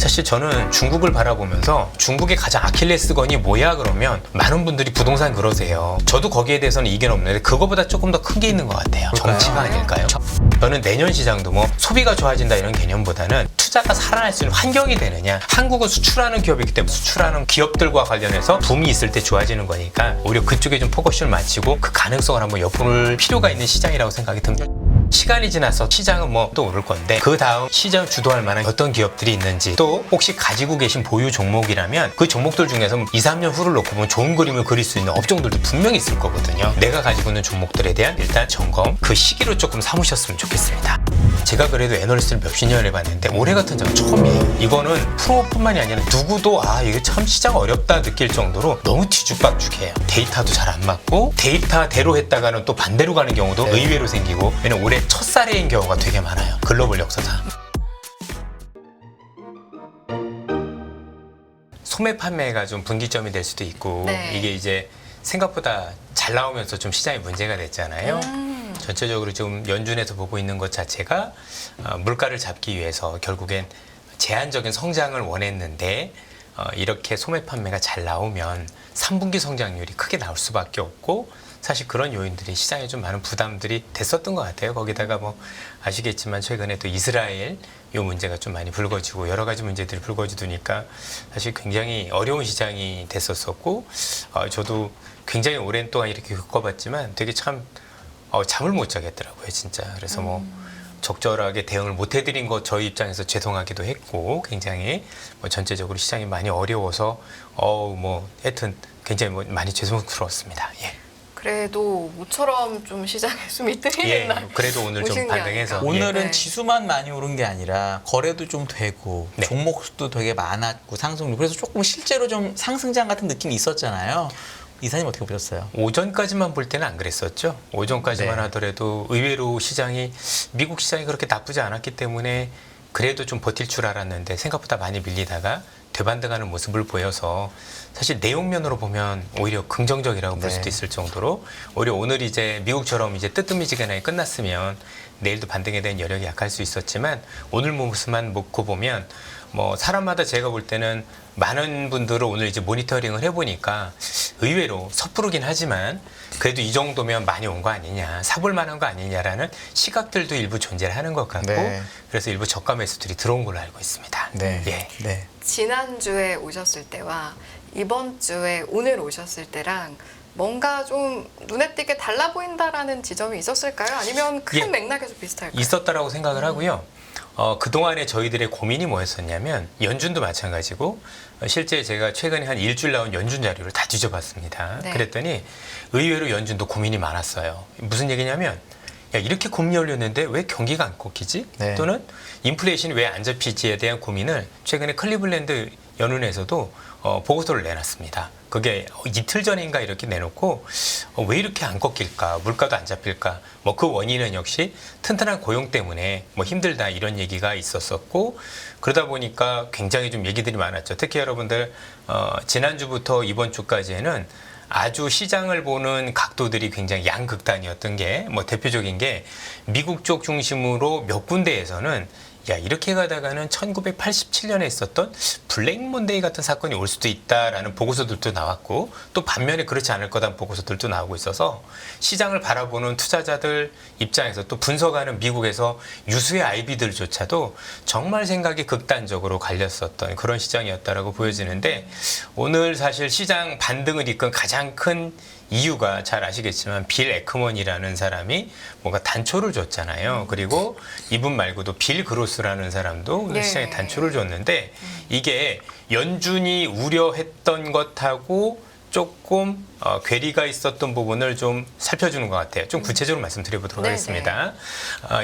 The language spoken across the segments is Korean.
사실 저는 중국을 바라보면서 중국의 가장 아킬레스건이 뭐야 그러면 많은 분들이 부동산 그러세요. 저도 거기에 대해서는 이견 없는데 그거보다 조금 더 큰 게 있는 것 같아요. 정치가 아닐까요? 저는 내년 시장도 뭐 소비가 좋아진다 이런 개념보다는 투자가 살아날 수 있는 환경이 되느냐. 한국은 수출하는 기업이기 때문에 수출하는 기업들과 관련해서 붐이 있을 때 좋아지는 거니까 오히려 그쪽에 좀 포커스를 맞추고 그 가능성을 한번 엿볼 필요가 있는 시장이라고 생각이 듭니다. 시간이 지나서 시장은 뭐 또 오를 건데 그 다음 시장을 주도할 만한 어떤 기업들이 있는지 또 혹시 가지고 계신 보유 종목이라면 그 종목들 중에서 2, 3년 후를 놓고 보면 좋은 그림을 그릴 수 있는 업종들도 분명히 있을 거거든요. 내가 가지고 있는 종목들에 대한 일단 점검 그 시기로 조금 삼으셨으면 좋겠습니다. 제가 그래도 애널리스트를 몇십 년을 해봤는데 올해 같은 장은 처음이에요. 이거는 프로뿐만이 아니라 누구도 이게 참 시장 어렵다 느낄 정도로 너무 뒤죽박죽해요. 데이터도 잘 안 맞고 데이터대로 했다가는 또 반대로 가는 경우도 의외로 생기고 왜냐면 올해 첫사례인 경우가 되게 많아요. 글로벌 역사상. 소매 판매가 좀 분기점이 될 수도 있고 이게 이제 생각보다 잘 나오면서 좀 시장에 문제가 됐잖아요. 전체적으로 좀 연준에서 보고 있는 것 자체가 물가를 잡기 위해서 결국엔 제한적인 성장을 원했는데 이렇게 소매 판매가 잘 나오면 3분기 성장률이 크게 나올 수밖에 없고 사실 그런 요인들이 시장에 좀 많은 부담들이 됐었던 것 같아요. 거기다가 뭐 아시겠지만 최근에 또 이스라엘 요 문제가 좀 많이 불거지고 여러 가지 문제들이 불거지니까 사실 굉장히 어려운 시장이 됐었었고 저도 굉장히 오랜 동안 이렇게 겪어봤지만 되게 참 잠을 못 자겠더라고요, 진짜. 그래서 뭐 적절하게 대응을 못 해드린 것 저희 입장에서 죄송하기도 했고 굉장히 뭐 전체적으로 시장이 많이 어려워서 뭐 하여튼 굉장히 뭐 많이 죄송스러웠습니다. 예. 그래도 모처럼 좀 시장에 숨이 트이는 날. 그래도 오늘 좀 반등해서. 오늘은 지수만 많이 오른 게 아니라 거래도 좀 되고 종목 수도 되게 많았고 상승률. 그래서 조금 실제로 좀 상승장 같은 느낌이 있었잖아요. 이사님 어떻게 보셨어요? 오전까지만 볼 때는 안 그랬었죠. 오전까지만 하더라도 의외로 시장이 미국 시장이 그렇게 나쁘지 않았기 때문에 그래도 좀 버틸 줄 알았는데 생각보다 많이 밀리다가 되반등하는 모습을 보여서 사실 내용면으로 보면 오히려 긍정적이라고 볼 수도 있을 정도로 오히려 오늘 이제 미국처럼 이제 뜨뜻미지근하게 끝났으면 내일도 반등에 대한 여력이 약할 수 있었지만 오늘 모습만 놓고 보면 뭐 사람마다 제가 볼 때는 많은 분들을 오늘 이제 모니터링을 해보니까 의외로 섣부르긴 하지만 그래도 이 정도면 많이 온 거 아니냐, 사볼 만한 거 아니냐라는 시각들도 일부 존재를 하는 것 같고 그래서 일부 저가 매수들이 들어온 걸로 알고 있습니다. 지난주에 오셨을 때와 이번 주에 오늘 오셨을 때랑 뭔가 좀 눈에 띄게 달라 보인다라는 지점이 있었을까요? 아니면 큰 맥락에서 비슷할까요? 있었다라고 생각을 하고요. 그동안에 저희들의 고민이 뭐였었냐면 연준도 마찬가지고 실제 제가 최근에 한 일주일 나온 연준 자료를 다 뒤져봤습니다. 그랬더니 의외로 연준도 고민이 많았어요. 무슨 얘기냐면 야 이렇게 금리 올렸는데 왜 경기가 안 꺾이지? 또는 인플레이션이 왜 안 잡히지에 대한 고민을 최근에 클리블랜드 연은에서도 보고서를 내놨습니다. 그게 이틀 전인가 이렇게 내놓고 왜 이렇게 안 꺾일까? 물가도 안 잡힐까? 뭐 그 원인은 역시 튼튼한 고용 때문에 뭐 힘들다 이런 얘기가 있었었고 그러다 보니까 굉장히 좀 얘기들이 많았죠. 특히 여러분들 지난주부터 이번 주까지에는 아주 시장을 보는 각도들이 굉장히 양극단이었던 게 뭐 대표적인 게 미국 쪽 중심으로 몇 군데에서는 야 이렇게 가다가는 1987년에 있었던 블랙 먼데이 같은 사건이 올 수도 있다라는 보고서들도 나왔고 또 반면에 그렇지 않을 거다는 보고서들도 나오고 있어서 시장을 바라보는 투자자들 입장에서 또 분석하는 미국에서 유수의 IB들조차도 정말 생각이 극단적으로 갈렸었던 그런 시장이었다라고 보여지는데 오늘 사실 시장 반등을 이끈 가장 큰 이유가 잘 아시겠지만 빌 에크먼이라는 사람이 뭔가 단초를 줬잖아요. 그리고 이분 말고도 빌 그로스라는 사람도 오늘 시장에 단초를 줬는데 이게 연준이 우려했던 것하고 조금 괴리가 있었던 부분을 좀 살펴주는 것 같아요. 좀 구체적으로 말씀드려보도록 하겠습니다.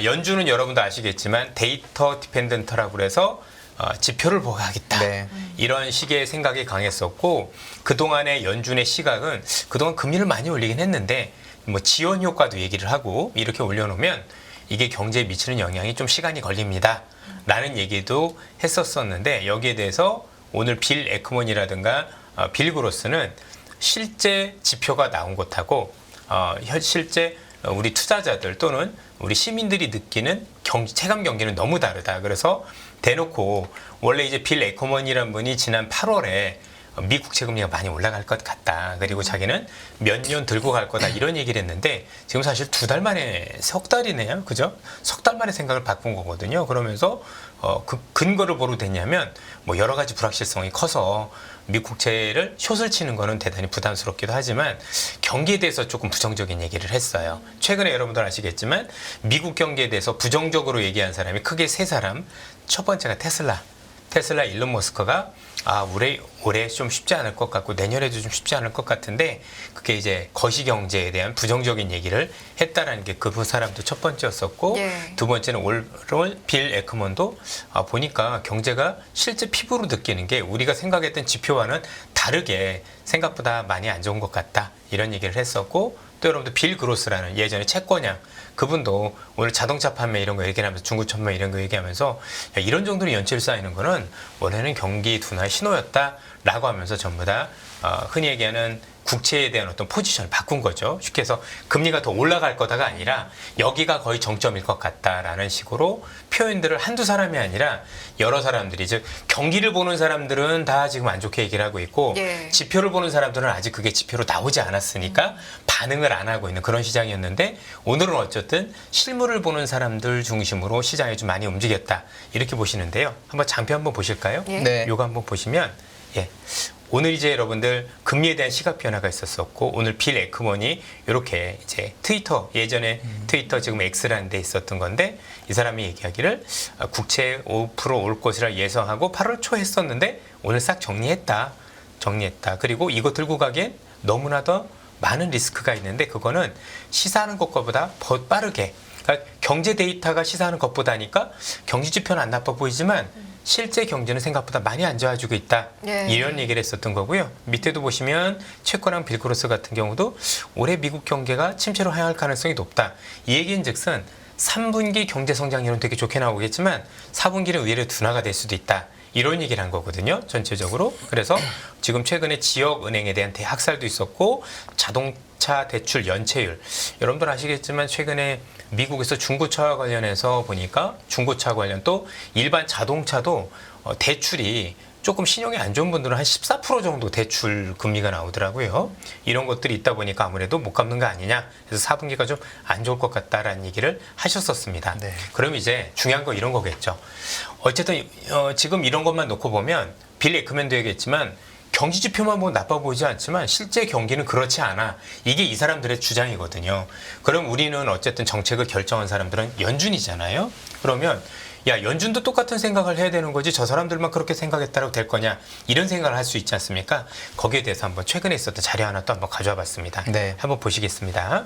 연준은 여러분도 아시겠지만 데이터 디펜던트라고 그래서 지표를 보고 하겠다. 이런 식의 생각이 강했었고 그동안의 연준의 시각은 그동안 금리를 많이 올리긴 했는데 뭐 지원 효과도 얘기를 하고 이렇게 올려놓으면 이게 경제에 미치는 영향이 좀 시간이 걸립니다. 라는 얘기도 했었었는데 여기에 대해서 오늘 빌 에크먼이라든가 빌 그로스는 실제 지표가 나온 것하고 실제 우리 투자자들 또는 우리 시민들이 느끼는 체감 경기는 너무 다르다. 그래서 대놓고 원래 이제 빌 에커먼이라는 분이 지난 8월에 미 국채 금리가 많이 올라갈 것 같다. 그리고 자기는 몇 년 들고 갈 거다 이런 얘기를 했는데 지금 사실 2달 만에 석 달이네요. 그죠? 석 달 만에 생각을 바꾼 거거든요. 그러면서 그 근거를 뭐로 됐냐면 뭐 여러 가지 불확실성이 커서 미 국채를 숏을 치는 거는 대단히 부담스럽기도 하지만 경기에 대해서 조금 부정적인 얘기를 했어요. 최근에 여러분들 아시겠지만 미국 경기에 대해서 부정적으로 얘기한 사람이 크게 3사람. 첫 번째가 테슬라 일론 머스크가 올해 좀 쉽지 않을 것 같고 내년에도 좀 쉽지 않을 것 같은데 그게 이제 거시경제에 대한 부정적인 얘기를 했다라는 게 그 사람도 첫 번째였었고 예. 두 번째는 올 빌 에크먼도 보니까 경제가 실제 피부로 느끼는 게 우리가 생각했던 지표와는 다르게 생각보다 많이 안 좋은 것 같다 이런 얘기를 했었고 또 여러분들 빌 그로스라는 예전에 채권왕 그분도 오늘 자동차 판매 이런 거 얘기하면서 중고 천매 이런 거 얘기하면서 이런 정도로 연체율 쌓이는 거는 원래는 경기 둔화의 신호였다라고 하면서 전부 다 흔히 얘기하는 국채에 대한 어떤 포지션을 바꾼 거죠. 쉽게 해서 금리가 더 올라갈 거다가 아니라 여기가 거의 정점일 것 같다라는 식으로 표현들을 한두 사람이 아니라 여러 사람들이 즉 경기를 보는 사람들은 다 지금 안 좋게 얘기를 하고 있고 예. 지표를 보는 사람들은 아직 그게 지표로 나오지 않았으니까 반응을 안 하고 있는 그런 시장이었는데 오늘은 어쨌든 실물을 보는 사람들 중심으로 시장이 좀 많이 움직였다 이렇게 보시는데요. 한번 장표 한번 보실까요? 예. 네. 요거 한번 보시면 오늘 이제 여러분들 금리에 대한 시각 변화가 있었었고 오늘 빌 에크먼이 이렇게 이제 트위터 예전에 트위터 지금 X라는 데 있었던 건데 이 사람이 얘기하기를 국채 5% 올 것이라 예상하고 8월 초 했었는데 오늘 싹 정리했다. 그리고 이거 들고 가기엔 너무나 더 많은 리스크가 있는데 그거는 시사하는 것보다 더 빠르게 그러니까 경제 데이터가 시사하는 것보다니까 경제 지표는 안 나빠 보이지만 실제 경제는 생각보다 많이 안 좋아지고 있다. 예. 이런 얘기를 했었던 거고요. 밑에도 보시면 채권왕 빌크로스 같은 경우도 올해 미국 경제가 침체로 하향할 가능성이 높다. 이 얘기인 즉슨 3분기 경제 성장률은 되게 좋게 나오겠지만 4분기는 의외로 둔화가 될 수도 있다. 이런 얘기를 한 거거든요. 전체적으로. 그래서 지금 최근에 지역은행에 대한 대학살도 있었고 자동차 대출 연체율. 여러분들 아시겠지만 최근에 미국에서 중고차 관련해서 보니까 중고차 관련 또 일반 자동차도 대출이 조금 신용이 안 좋은 분들은 한 14% 정도 대출 금리가 나오더라고요. 이런 것들이 있다 보니까 아무래도 못 갚는 거 아니냐. 그래서 4분기가 좀 안 좋을 것 같다라는 얘기를 하셨었습니다. 네. 그럼 이제 중요한 거 이런 거겠죠. 어쨌든 지금 이런 것만 놓고 보면 빌 에크먼도 얘기했지만 경기 지표만 보면 나빠 보이지 않지만 실제 경기는 그렇지 않아. 이게 이 사람들의 주장이거든요. 그럼 우리는 어쨌든 정책을 결정한 사람들은 연준이잖아요. 그러면 야 연준도 똑같은 생각을 해야 되는 거지 저 사람들만 그렇게 생각했다고 될 거냐 이런 생각을 할 수 있지 않습니까? 거기에 대해서 한번 최근에 있었던 자료 하나 또 한번 가져와 봤습니다. 네. 한번 보시겠습니다.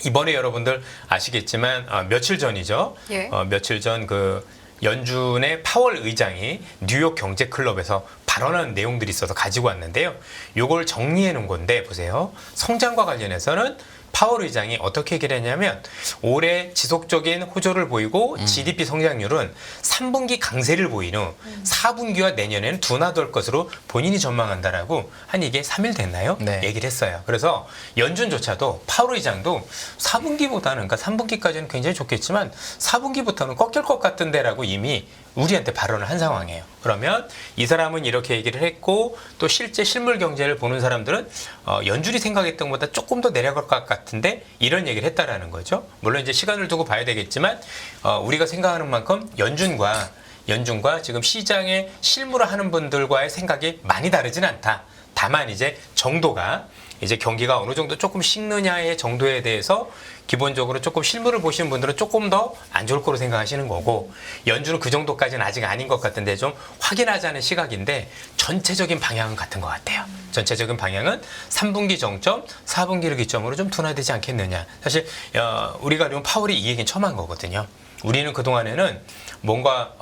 이번에 여러분들 아시겠지만 며칠 전이죠. 예. 며칠 전 그 연준의 파월 의장이 뉴욕 경제클럽에서 발언한 내용들이 있어서 가지고 왔는데요. 요걸 정리해 놓은 건데 보세요. 성장과 관련해서는 파월 의장이 어떻게 얘기를 했냐면 올해 지속적인 호조를 보이고 GDP 성장률은 3분기 강세를 보인 후 4분기와 내년에는 둔화될 것으로 본인이 전망한다라고 한 이게 3일 됐나요? 네. 얘기를 했어요. 그래서 연준조차도 파월 의장도 4분기보다는 그러니까 3분기까지는 굉장히 좋겠지만 4분기부터는 꺾일 것 같은데라고 이미 우리한테 발언을 한 상황이에요. 그러면 이 사람은 이렇게 얘기를 했고 또 실제 실물 경제를 보는 사람들은 연준이 생각했던 것보다 조금 더 내려갈 것 같은데 이런 얘기를 했다라는 거죠. 물론 이제 시간을 두고 봐야 되겠지만 우리가 생각하는 만큼 연준과 지금 시장에 실무를 하는 분들과의 생각이 많이 다르지는 않다. 다만 이제 정도가 이제 경기가 어느 정도 조금 식느냐의 정도에 대해서 기본적으로 조금 실물을 보시는 분들은 조금 더 안 좋을 거로 생각하시는 거고 연준은 그 정도까지는 아직 아닌 것 같은데 좀 확인하자는 시각인데 전체적인 방향은 같은 것 같아요. 전체적인 방향은 3분기 정점, 4분기를 기점으로 좀 둔화되지 않겠느냐. 사실 우리가 알면 파월이 이 얘기는 처음 한 거거든요. 우리는 그동안에는 뭔가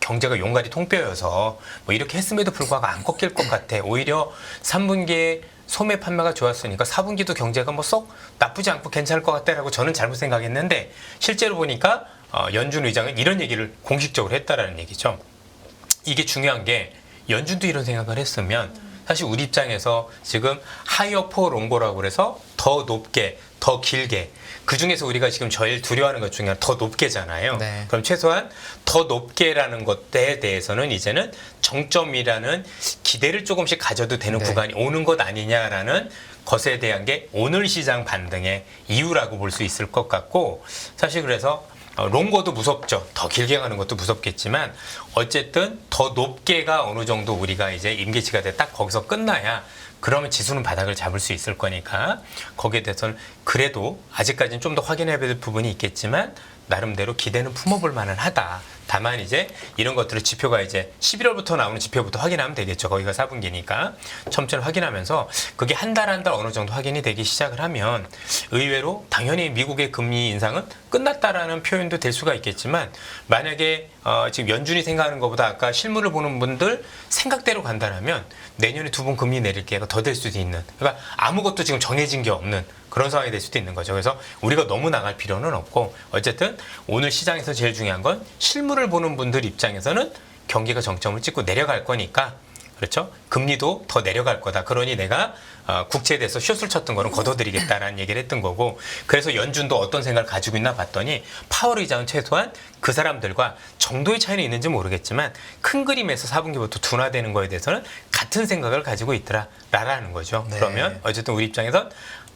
경제가 용가리 통뼈여서 뭐 이렇게 했음에도 불구하고 안 꺾일 것 같아. 오히려 3분기에 소매 판매가 좋았으니까 4분기도 경제가 뭐 썩 나쁘지 않고 괜찮을 것 같다라고 저는 잘못 생각했는데 실제로 보니까 연준 의장은 이런 얘기를 공식적으로 했다라는 얘기죠. 이게 중요한 게 연준도 이런 생각을 했으면 사실 우리 입장에서 지금 하이어 포 롱고라고 그래서 더 높게 더 길게 그 중에서 우리가 지금 제일 두려워하는 것 중에 하나 더 높게잖아요. 네. 그럼 최소한 더 높게라는 것에 대해서는 이제는 정점이라는 기대를 조금씩 가져도 되는 네. 구간이 오는 것 아니냐라는 것에 대한 게 오늘 시장 반등의 이유라고 볼 수 있을 것 같고, 사실 그래서 롱고도 무섭죠. 더 길게 가는 것도 무섭겠지만 어쨌든 더 높게가 어느 정도 우리가 이제 임계치가 돼 딱 거기서 끝나야 그러면 지수는 바닥을 잡을 수 있을 거니까 거기에 대해서는 그래도 아직까지는 좀 더 확인해야 될 부분이 있겠지만 나름대로 기대는 품어볼 만은 하다. 다만 이제 이런 것들을 지표가 이제 11월부터 나오는 지표부터 확인하면 되겠죠. 거기가 4분기니까 천천히 확인하면서 그게 한 달 한 달 어느 정도 확인이 되기 시작을 하면 의외로 당연히 미국의 금리 인상은 끝났다라는 표현도 될 수가 있겠지만 만약에 지금 연준이 생각하는 것보다 아까 실물을 보는 분들 생각대로 간다라면 내년에 2번 금리 내릴 기회가 더 될 수도 있는, 그러니까 아무것도 지금 정해진 게 없는 그런 상황이 될 수도 있는 거죠. 그래서 우리가 너무 나갈 필요는 없고 어쨌든 오늘 시장에서 제일 중요한 건 실물을 보는 분들 입장에서는 경기가 정점을 찍고 내려갈 거니까, 그렇죠? 금리도 더 내려갈 거다. 그러니 내가 국채에 대해서 숏을 쳤던 거는 걷어들이겠다라는 얘기를 했던 거고, 그래서 연준도 어떤 생각을 가지고 있나 봤더니 파월 의장은 최소한 그 사람들과 정도의 차이는 있는지 모르겠지만 큰 그림에서 4분기부터 둔화되는 거에 대해서는 같은 생각을 가지고 있더라라는 거죠. 네. 그러면 어쨌든 우리 입장에선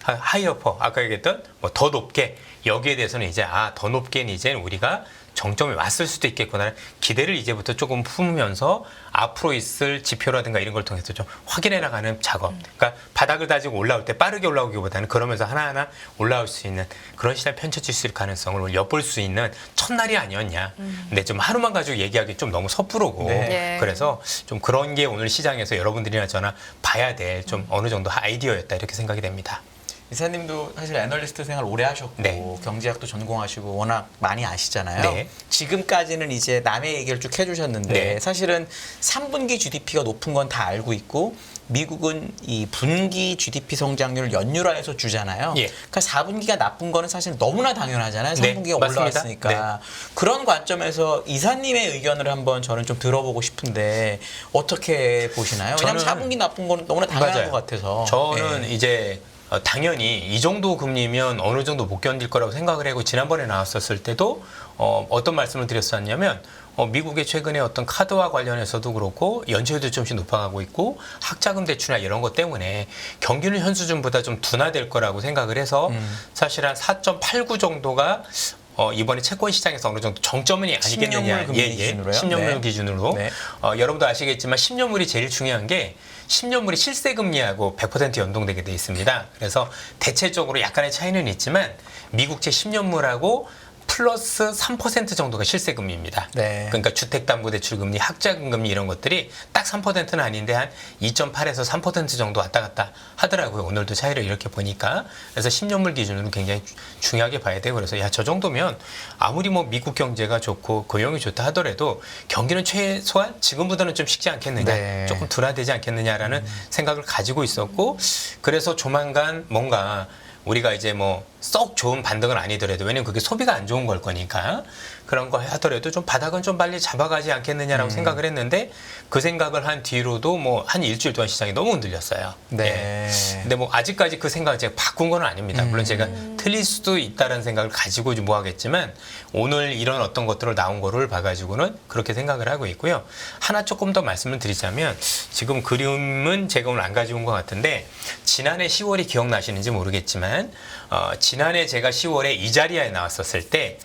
하이어퍼 아까 얘기했던 뭐 더 높게, 여기에 대해서는 이제 더 높게는 이제 우리가 정점에 왔을 수도 있겠구나 기대를 이제부터 조금 품으면서 앞으로 있을 지표라든가 이런 걸 통해서 좀 확인해 나가는 작업. 그러니까 바닥을 다지고 올라올 때 빠르게 올라오기보다는 그러면서 하나하나 올라올 수 있는 그런 시장 펼쳐질 수 있을 가능성을 엿볼 수 있는 첫날이 아니었냐. 근데 좀 하루만 가지고 얘기하기 좀 너무 섣부르고 네. 그래서 좀 그런 게 오늘 시장에서 여러분들이나 저나 봐야 될 좀 어느 정도 아이디어였다 이렇게 생각이 됩니다. 이사님도 사실 애널리스트 생활 오래 하셨고 네. 경제학도 전공하시고 워낙 많이 아시잖아요. 네. 지금까지는 이제 남의 얘기를 쭉 해주셨는데 네. 사실은 3분기 GDP가 높은 건 다 알고 있고 미국은 이 분기 GDP 성장률을 연율화해서 주잖아요. 예. 그러니까 4분기가 나쁜 거는 사실 너무나 당연하잖아요. 네, 3분기가 맞습니다. 올라왔으니까. 그런 관점에서 이사님의 의견을 한번 저는 좀 들어보고 싶은데 어떻게 보시나요? 왜냐하면 저는 4분기 나쁜 거는 너무나 당연한 맞아요. 것 같아서. 저는 예. 이제 당연히 이 정도 금리면 어느 정도 못 견딜 거라고 생각을 하고 지난번에 나왔었을 때도 어떤 말씀을 드렸었냐면 미국의 최근에 어떤 카드와 관련해서도 그렇고 연체율도 조금씩 높아가고 있고 학자금 대출이나 이런 것 때문에 경기는 현 수준보다 좀 둔화될 거라고 생각을 해서 사실 한 4.89 정도가 이번에 채권 시장에서 어느 정도 정점이 아니겠느냐. 10년물 금리 기준으로요? 10년물 네. 기준으로. 네. 여러분도 아시겠지만 10년물이 제일 중요한 게 10년물이 실세 금리하고 100% 연동되게 돼 있습니다. 그래서 대체적으로 약간의 차이는 있지만 미국채 10년물하고 플러스 3% 정도가 실세금리입니다. 네. 그러니까 주택담보대출금리, 학자금리 이런 것들이 딱 3%는 아닌데 한 2.8에서 3% 정도 왔다 갔다 하더라고요. 오늘도 차이를 이렇게 보니까. 그래서 10년물 기준으로 굉장히 중요하게 봐야 되고, 그래서 야, 저 정도면 아무리 뭐 미국 경제가 좋고 고용이 좋다 하더라도 경기는 최소한 지금보다는 좀 식지 않겠느냐, 네. 조금 둔화되지 않겠느냐라는 생각을 가지고 있었고, 그래서 조만간 뭔가 우리가 이제 뭐 썩 좋은 반등은 아니더라도, 왜냐면 그게 소비가 안 좋은 걸 거니까 그런 거 하더라도 좀 바닥은 좀 빨리 잡아가지 않겠느냐라고 생각을 했는데, 그 생각을 한 뒤로도 뭐 한 일주일 동안 시장이 너무 흔들렸어요. 네. 근데 뭐 아직까지 그 생각을 제가 바꾼 건 아닙니다. 물론 제가 틀릴 수도 있다는 생각을 가지고 뭐 하겠지만 오늘 이런 어떤 것들을 나온 거를 봐가지고는 그렇게 생각을 하고 있고요. 하나 조금 더 말씀을 드리자면, 지금 그림은 제가 오늘 안 가져온 것 같은데 지난해 10월이 기억나시는지 모르겠지만 지난해 제가 10월에 이 자리에 나왔을 때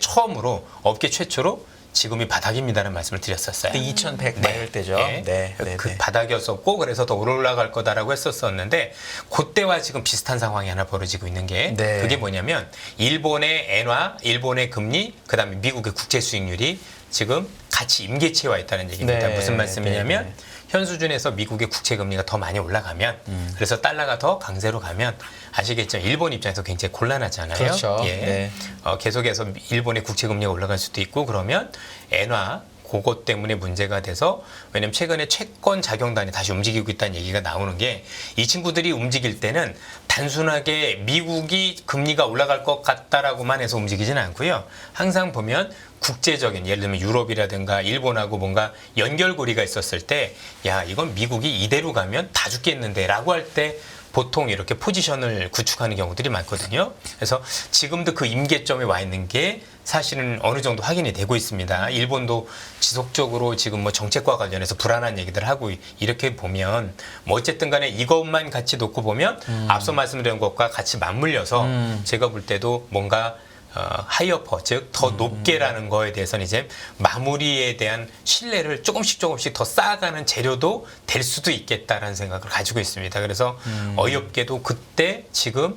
처음으로 업계 최초로 지금이 바닥입니다라는 말씀을 드렸었어요. 2100 네. 말 때죠. 네. 네. 네. 그 네. 바닥이었었고, 그래서 더 올라갈 거다라고 했었었는데, 그때와 지금 비슷한 상황이 하나 벌어지고 있는 게, 네. 그게 뭐냐면 일본의 엔화, 일본의 금리, 그다음에 미국의 국채 수익률이 지금 같이 임계치에 와 있다는 얘기입니다. 네. 무슨 말씀이냐면 네. 네. 현 수준에서 미국의 국채 금리가 더 많이 올라가면, 그래서 달러가 더 강세로 가면, 아시겠죠? 일본 입장에서 굉장히 곤란하잖아요. 그렇죠. 예. 네. 계속해서 일본의 국채 금리가 올라갈 수도 있고, 그러면 엔화 그것 때문에 문제가 돼서, 왜냐면 최근에 채권 자경단이 다시 움직이고 있다는 얘기가 나오는 게, 이 친구들이 움직일 때는 단순하게 미국이 금리가 올라갈 것 같다라고만 해서 움직이지는 않고요. 항상 보면 국제적인, 예를 들면 유럽이라든가 일본하고 뭔가 연결고리가 있었을 때, 야, 이건 미국이 이대로 가면 다 죽겠는데 라고 할 때 보통 이렇게 포지션을 구축하는 경우들이 많거든요. 그래서 지금도 그 임계점에 와 있는 게 사실은 어느 정도 확인이 되고 있습니다. 일본도 지속적으로 지금 뭐 정책과 관련해서 불안한 얘기들 하고 이렇게 보면 뭐 어쨌든 간에 이것만 같이 놓고 보면 앞서 말씀드린 것과 같이 맞물려서 제가 볼 때도 뭔가 하이어퍼, 즉 더 높게라는 거에 대해서는 이제 마무리에 대한 신뢰를 조금씩 더 쌓아가는 재료도 될 수도 있겠다라는 생각을 가지고 있습니다. 그래서 어이없게도 그때 지금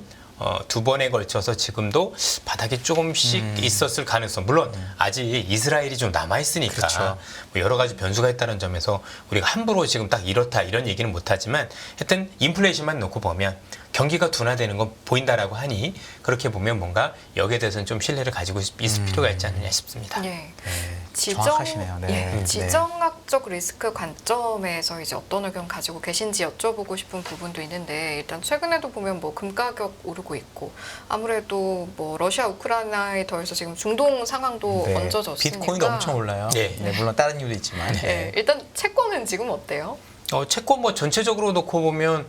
두 번에 걸쳐서 지금도 바닥이 조금씩 있었을 가능성. 물론 아직 이스라엘이 좀 남아 있으니까 그렇죠. 뭐 여러 가지 변수가 있다는 점에서 우리가 함부로 지금 딱 이렇다 이런 얘기는 못하지만 하여튼 인플레이션만 놓고 보면 경기가 둔화되는 건 보인다라고 하니 그렇게 보면 뭔가 여기에 대해서는 좀 신뢰를 가지고 있을 필요가 있지 않느냐 싶습니다. 예. 네, 정확하시네요. 네. 예, 지정학적 리스크 관점에서 이제 어떤 의견 가지고 계신지 여쭤보고 싶은 부분도 있는데 일단 최근에도 보면 뭐 금 가격 오르고 있고 아무래도 뭐 러시아 우크라이나에 더해서 지금 중동 상황도 네. 얹어졌으니까 비트코인도 엄청 올라요. 네. 네, 물론 다른 이유도 있지만. 네. 네. 일단 채권은 지금 어때요? 채권 뭐 전체적으로 놓고 보면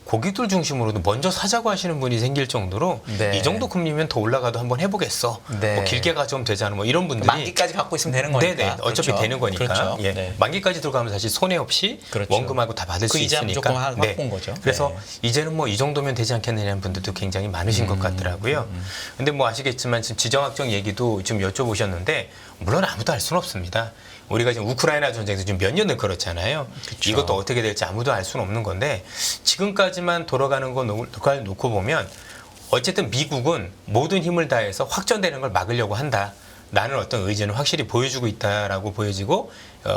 고객들 중심으로도 먼저 사자고 하시는 분이 생길 정도로 네. 이 정도 금리면 더 올라가도 한번 해보겠어. 네. 뭐 길게 가져오면 되잖아. 뭐 이런 분들이 만기까지 갖고 있으면 되는 거니까. 네네. 어차피 그렇죠. 되는 거니까. 그렇죠. 예. 네. 만기까지 들어가면 사실 손해 없이 그렇죠. 원금하고 다 받을 그 수 이자 있으니까. 무조건 확보인 거죠. 그래서 네. 이제는 뭐 이 정도면 되지 않겠느냐는 분들도 굉장히 많으신 것 같더라고요. 근데 뭐 아시겠지만 지금 지정학적 얘기도 지금 여쭤보셨는데 물론 아무도 알 수는 없습니다. 우리가 지금 우크라이나 전쟁에서 지금 몇 년을 걸었잖아요. 그쵸. 이것도 어떻게 될지 아무도 알 수는 없는 건데 지금까지만 돌아가는 거 놓고 보면 어쨌든 미국은 모든 힘을 다해서 확전되는 걸 막으려고 한다. 라는 어떤 의지는 확실히 보여주고 있다라고 보여지고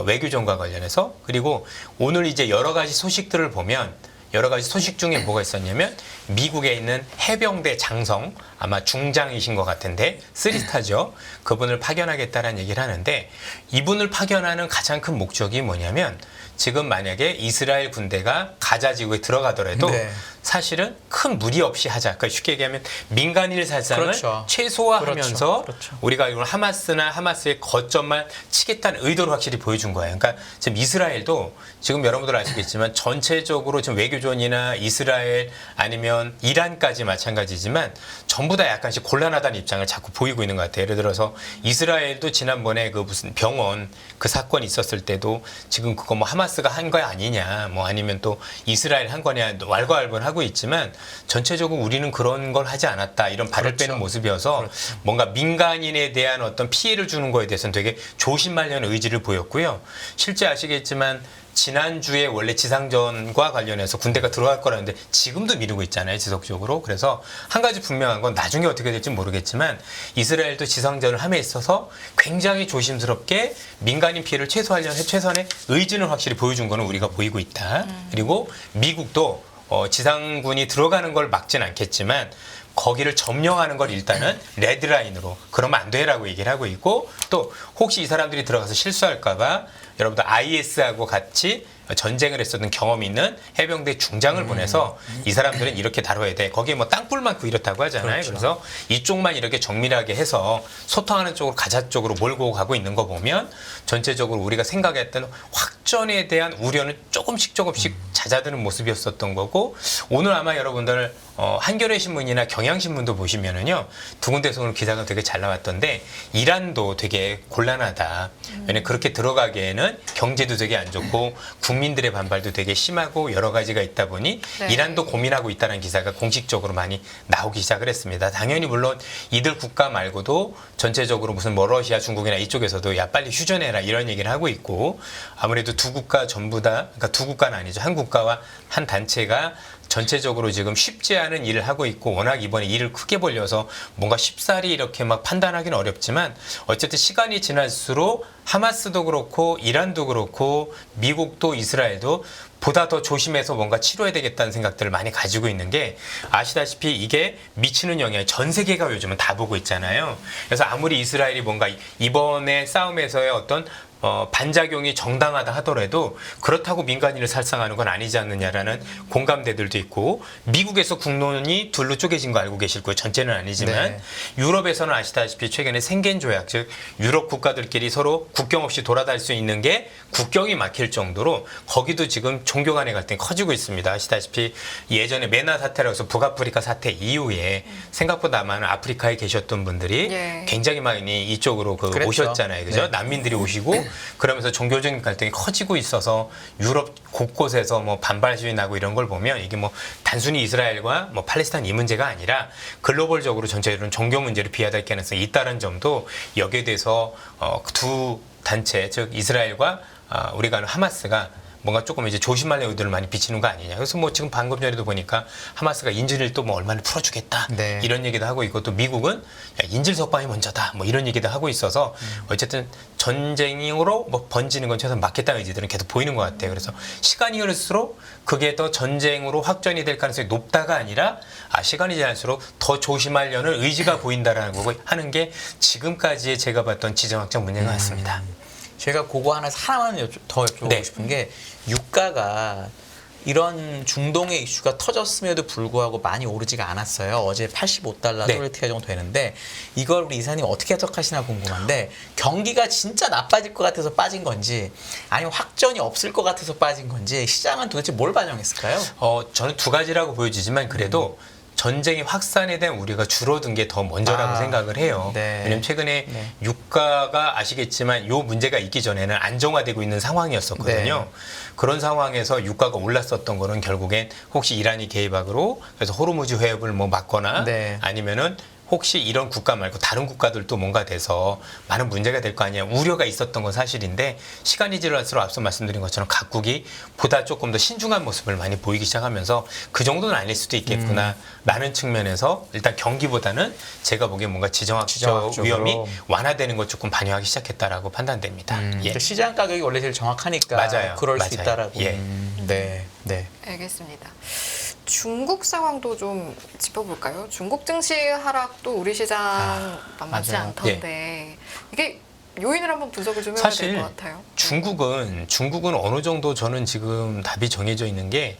외교전과 관련해서 그리고 오늘 이제 여러 가지 소식들을 보면 여러 가지 소식 중에 뭐가 있었냐면 미국에 있는 해병대 장성 아마 중장이신 것 같은데 3스타죠. 그분을 파견하겠다라는 얘기를 하는데 이분을 파견하는 가장 큰 목적이 뭐냐면 지금 만약에 이스라엘 군대가 가자 지구에 들어가더라도 네. 사실은 큰 무리 없이 하자. 그러니까 쉽게 얘기하면 민간인 살상을 그렇죠. 최소화하면서 그렇죠. 우리가 이걸 하마스의 거점만 치겠다는 의도를 확실히 보여준 거예요. 그러니까 지금 이스라엘도 지금 여러분들 아시겠지만 전체적으로 지금 외교전이나 이스라엘 아니면 이란까지 마찬가지지만 전부 다 약간씩 곤란하다는 입장을 자꾸 보이고 있는 것 같아요. 예를 들어서 이스라엘도 지난번에 그 무슨 병원 그 사건 있었을 때도 지금 그거 뭐 하마스가 한 거 아니냐 뭐 아니면 또 이스라엘 한 거냐 왈가왈부하고 있지만 전체적으로 우리는 그런 걸 하지 않았다 이런 발을 그렇죠. 빼는 모습이어서 뭔가 민간인에 대한 어떤 피해를 주는 거에 대해서는 되게 조심하려는 의지를 보였고요. 실제 아시겠지만 지난주에 원래 지상전과 관련해서 군대가 들어갈 거라는데 지금도 미루고 있잖아요, 지속적으로. 그래서 한 가지 분명한 건 나중에 어떻게 될지 모르겠지만 이스라엘도 지상전을 함에 있어서 굉장히 조심스럽게 민간인 피해를 최소화하려는 최선의 의지는 확실히 보여준 거는 우리가 보이고 있다. 그리고 미국도 지상군이 들어가는 걸 막진 않겠지만 거기를 점령하는 걸 일단은 레드라인으로 그러면 안 돼라고 얘기를 하고 있고 또 혹시 이 사람들이 들어가서 실수할까 봐 여러분들 IS하고 같이 전쟁을 했었던 경험이 있는 해병대 중장을 보내서 이 사람들은 이렇게 다뤄야 돼. 거기에 뭐 땅굴 많고 이렇다고 하잖아요. 그렇죠. 그래서 이쪽만 이렇게 정밀하게 해서 소통하는 쪽으로 가자 쪽으로 몰고 가고 있는 거 보면 전체적으로 우리가 생각했던 확전에 대한 우려는 조금씩 잦아드는 모습이었었던 거고 오늘 아마 여러분들 한겨레 신문이나 경향신문도 보시면은요 두 군데서 오늘 기사가 되게 잘 나왔던데 이란도 되게 곤란하다. 왜냐면 그렇게 들어가기에는 경제도 되게 안 좋고 국민들의 반발도 되게 심하고 여러 가지가 있다 보니 네. 이란도 고민하고 있다는 기사가 공식적으로 많이 나오기 시작을 했습니다. 당연히 물론 이들 국가 말고도 전체적으로 무슨 뭐 러시아, 중국이나 이쪽에서도 야 빨리 휴전해라 이런 얘기를 하고 있고 아무래도 두 국가 전부 다 그러니까 두 국가는 아니죠. 한 국가와 한 단체가 전체적으로 지금 쉽지 않은 일을 하고 있고 워낙 이번에 일을 크게 벌려서 뭔가 쉽사리 이렇게 막 판단하기는 어렵지만 어쨌든 시간이 지날수록 하마스도 그렇고 이란도 그렇고 미국도 이스라엘도 보다 더 조심해서 뭔가 치러야 되겠다는 생각들을 많이 가지고 있는 게 아시다시피 이게 미치는 영향이 전 세계가 요즘은 다 보고 있잖아요. 그래서 아무리 이스라엘이 뭔가 이번에 싸움에서의 어떤 반작용이 정당하다 하더라도 그렇다고 민간인을 살상하는 건 아니지 않느냐라는 공감대들도 있고 미국에서 국론이 둘로 쪼개진 거 알고 계실 거예요. 전체는 아니지만 유럽에서는 아시다시피 최근에 생겐 조약 즉 유럽 국가들끼리 서로 국경 없이 돌아다닐 수 있는 게 국경이 막힐 정도로 거기도 지금 종교 간의 갈등이 커지고 있습니다. 아시다시피 예전에 메나 사태라고 해서 북아프리카 사태 이후에 생각보다 많은 아프리카에 계셨던 분들이 굉장히 많이 이쪽으로 그랬죠. 오셨잖아요. 그죠? 난민들이 오시고 그러면서 종교적인 갈등이 커지고 있어서 유럽 곳곳에서 뭐 반발 시위 나고 이런 걸 보면 이게 뭐 단순히 이스라엘과 뭐 팔레스타인 이 문제가 아니라 글로벌적으로 전체적으로 종교 문제를 비하될 가능성이 있다는 점도 여기에 대해서 두 단체 즉 이스라엘과 우리가 아는 하마스가 뭔가 조금 이제 조심할 의도를 많이 비치는 거 아니냐. 그래서 뭐 지금 방금 전에도 보니까 하마스가 인질을 또 뭐 얼마나 풀어주겠다 이런 얘기도 하고 있고 또 미국은 야, 인질 석방이 먼저다 뭐 이런 얘기도 하고 있어서 어쨌든 전쟁으로 뭐 번지는 건 최소한 막겠다는 의지들은 계속 보이는 것 같아요. 그래서 시간이 흐를수록 그게 더 전쟁으로 확전이 될 가능성이 높다가 아니라 시간이 지날수록 더 조심하려는 의지가 보인다라는 거고 하는 게 지금까지의 제가 봤던 지정학적 문제인 것 같습니다. 제가 그거 하나만 더 여쭤보고 싶은 게 유가가 이런 중동의 이슈가 터졌음에도 불구하고 많이 오르지가 않았어요. 어제 85달러 WTI 정도 되는데 이걸 우리 이사님 어떻게 해석하시나 궁금한데 경기가 진짜 나빠질 것 같아서 빠진 건지 아니면 확전이 없을 것 같아서 빠진 건지 시장은 도대체 뭘 반영했을까요? 저는 두 가지라고 보여지지만 그래도 전쟁이 확산에 대한 우려가 줄어든 게 더 먼저라고 생각을 해요. 왜냐하면 최근에 유가가 아시겠지만 요 문제가 있기 전에는 안정화되고 있는 상황이었었거든요. 그런 상황에서 유가가 올랐었던 거는 결국엔 혹시 이란이 개입하고 그래서 호르무즈 해협을 뭐 막거나 아니면은 혹시 이런 국가 말고 다른 국가들도 뭔가 돼서 많은 문제가 될 거 아니냐 우려가 있었던 건 사실인데 시간이 지날수록 앞서 말씀드린 것처럼 각국이 보다 조금 더 신중한 모습을 많이 보이기 시작하면서 그 정도는 아닐 수도 있겠구나 라는 측면에서 일단 경기보다는 제가 보기엔 뭔가 지정학적 위험이 완화되는 것 조금 반영하기 시작했다라고 판단됩니다. 시장 가격이 원래 제일 정확하니까 맞아요. 그럴 수 있다라고. 네. 알겠습니다. 중국 상황도 좀 짚어볼까요? 중국 증시 하락도 우리 시장 만만치 않던데 이게 요인을 한번 분석을 좀 해봐야 될 것 같아요. 중국은 어느 정도 저는 지금 답이 정해져 있는 게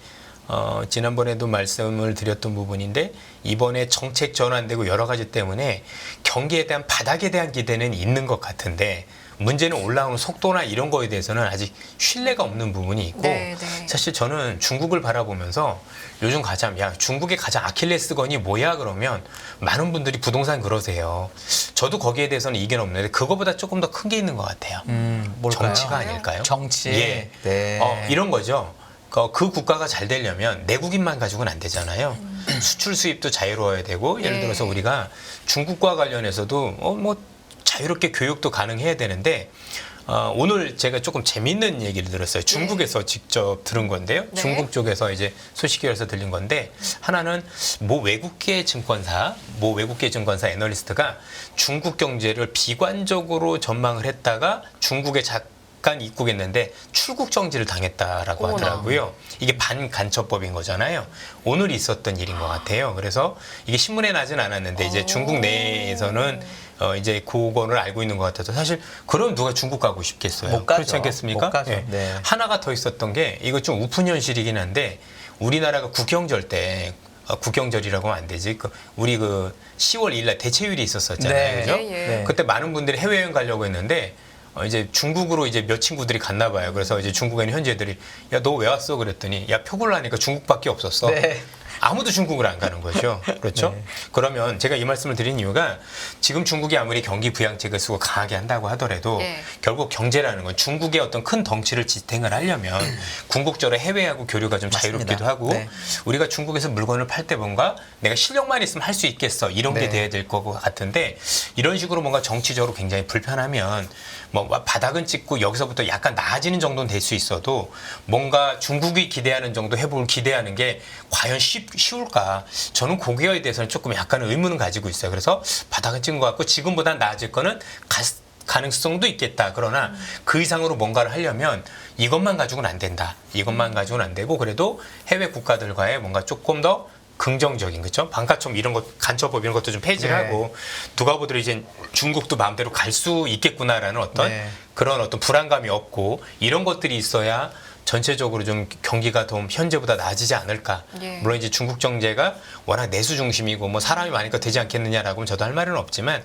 지난번에도 말씀을 드렸던 부분인데 이번에 정책 전환되고 여러 가지 때문에 경기에 대한 바닥에 대한 기대는 있는 것 같은데 문제는 올라오는 속도나 이런 거에 대해서는 아직 신뢰가 없는 부분이 있고 사실 저는 중국을 바라보면서 요즘 중국의 가장 아킬레스건이 뭐야 그러면 많은 분들이 부동산 그러세요. 저도 거기에 대해서는 이견 없는데 그거보다 조금 더 큰 게 있는 것 같아요. 뭘까요? 정치가 아닐까요? 정치. 이런 거죠. 그 국가가 잘 되려면 내국인만 가지고는 안 되잖아요. 수출 수입도 자유로워야 되고 예를 들어서 우리가 중국과 관련해서도 뭐 자유롭게 교육도 가능해야 되는데 오늘 제가 조금 재밌는 얘기를 들었어요. 중국에서 직접 들은 건데요. 중국 쪽에서 이제 소식이어서 들린 건데 하나는 모 외국계 증권사 애널리스트가 중국 경제를 비관적으로 전망을 했다가 중국에 잠깐 입국했는데 출국 정지를 당했다라고 하더라고요. 이게 반간첩법인 거잖아요. 오늘 있었던 일인 것 같아요. 그래서 이게 신문에 나진 않았는데 이제 중국 내에서는 이제 그거를 알고 있는 것 같아서 사실 그럼 누가 중국 가고 싶겠어요? 못 가죠. 그렇지 않겠습니까? 못 가죠. 하나가 더 있었던 게 이거 좀 우픈 현실이긴 한데 우리나라가 국경절 때 국경절이라고 하면 안 되지. 우리 10월 2일 날 대체휴일이 있었었잖아요. 그죠? 그때 많은 분들이 해외여행 가려고 했는데 이제 중국으로 이제 몇 친구들이 갔나 봐요. 그래서 이제 중국에 있는 현지애들이 야, 너 왜 왔어? 그랬더니 야, 표고를 하니까 중국밖에 없었어. 아무도 중국을 안 가는 거죠. 그렇죠? 그러면 제가 이 말씀을 드린 이유가 지금 중국이 아무리 경기 부양책을 쓰고 강하게 한다고 하더라도 결국 경제라는 건 중국의 어떤 큰 덩치를 지탱을 하려면 궁극적으로 해외하고 교류가 좀 자유롭기도 하고 우리가 중국에서 물건을 팔 때 뭔가 내가 실력만 있으면 할 수 있겠어 이런 게 돼야 될 것 같은데 이런 식으로 뭔가 정치적으로 굉장히 불편하면 뭐 바닥은 찍고 여기서부터 약간 나아지는 정도는 될 수 있어도 뭔가 중국이 기대하는 정도 회복을 기대하는 게 과연 쉬울까? 저는 그거에 대해서는 조금 약간의 의문은 가지고 있어요. 그래서 바닥은 찍은 것 같고 지금보다 나아질 거는 가능성도 있겠다. 그러나 그 이상으로 뭔가를 하려면 이것만 가지고는 안 된다. 이것만 가지고는 안 되고 그래도 해외 국가들과의 뭔가 조금 더 긍정적인 그렇죠? 반가점 이런 것 간첩법 이런 것도 좀 폐지를 하고 누가 보더라도 이제 중국도 마음대로 갈 수 있겠구나라는 어떤 그런 어떤 불안감이 없고 이런 것들이 있어야 전체적으로 좀 경기가 좀 현재보다 나아지지 않을까. 예. 물론 이제 중국 정제가 워낙 내수 중심이고 뭐 사람이 많으니까 되지 않겠느냐라고는 저도 할 말은 없지만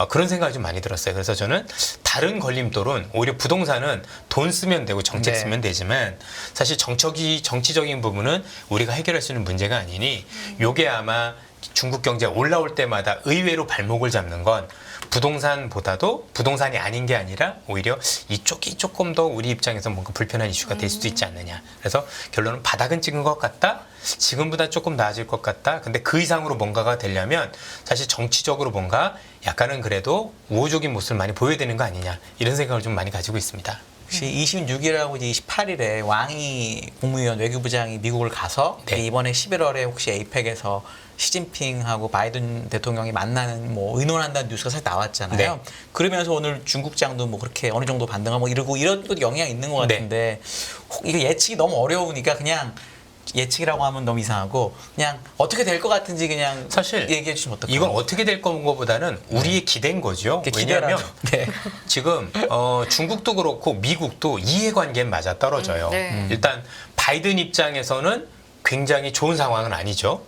그런 생각이 좀 많이 들었어요. 그래서 저는 다른 걸림돌은 오히려 부동산은 돈 쓰면 되고 정책 네. 쓰면 되지만 사실 정치적인 부분은 우리가 해결할 수 있는 문제가 아니니 요게 아마 중국 경제가 올라올 때마다 의외로 발목을 잡는 건 부동산보다도 부동산이 아닌 게 아니라 오히려 이쪽이 조금 더 우리 입장에서 뭔가 불편한 이슈가 될 수도 있지 않느냐. 그래서 결론은 바닥은 찍은 것 같다. 지금보다 조금 나아질 것 같다. 근데 그 이상으로 뭔가가 되려면 사실 정치적으로 뭔가 약간은 그래도 우호적인 모습을 많이 보여야 되는 거 아니냐. 이런 생각을 좀 많이 가지고 있습니다. 혹시 26일하고 이제 28일에 왕이 국무위원 외교부장이 미국을 가서 네. 이번에 11월에 혹시 에이펙에서 시진핑하고 바이든 대통령이 만나는 뭐 의논한다는 뉴스가 사실 나왔잖아요. 네. 그러면서 오늘 중국장도 뭐 그렇게 어느 정도 반등하고 뭐 이러고 이런 것도 영향이 있는 것 네. 같은데 혹 이게 예측이 너무 어려우니까 그냥 예측이라고 하면 너무 이상하고 그냥 어떻게 될 것 같은지 그냥 사실 얘기해 주시면 어떨까요? 이건 어떻게 될 것보다는 우리의 기대인 거죠. 왜냐하면 네. 지금 중국도 그렇고 미국도 이해관계는 맞아 떨어져요. 네. 일단 바이든 입장에서는 굉장히 좋은 상황은 아니죠.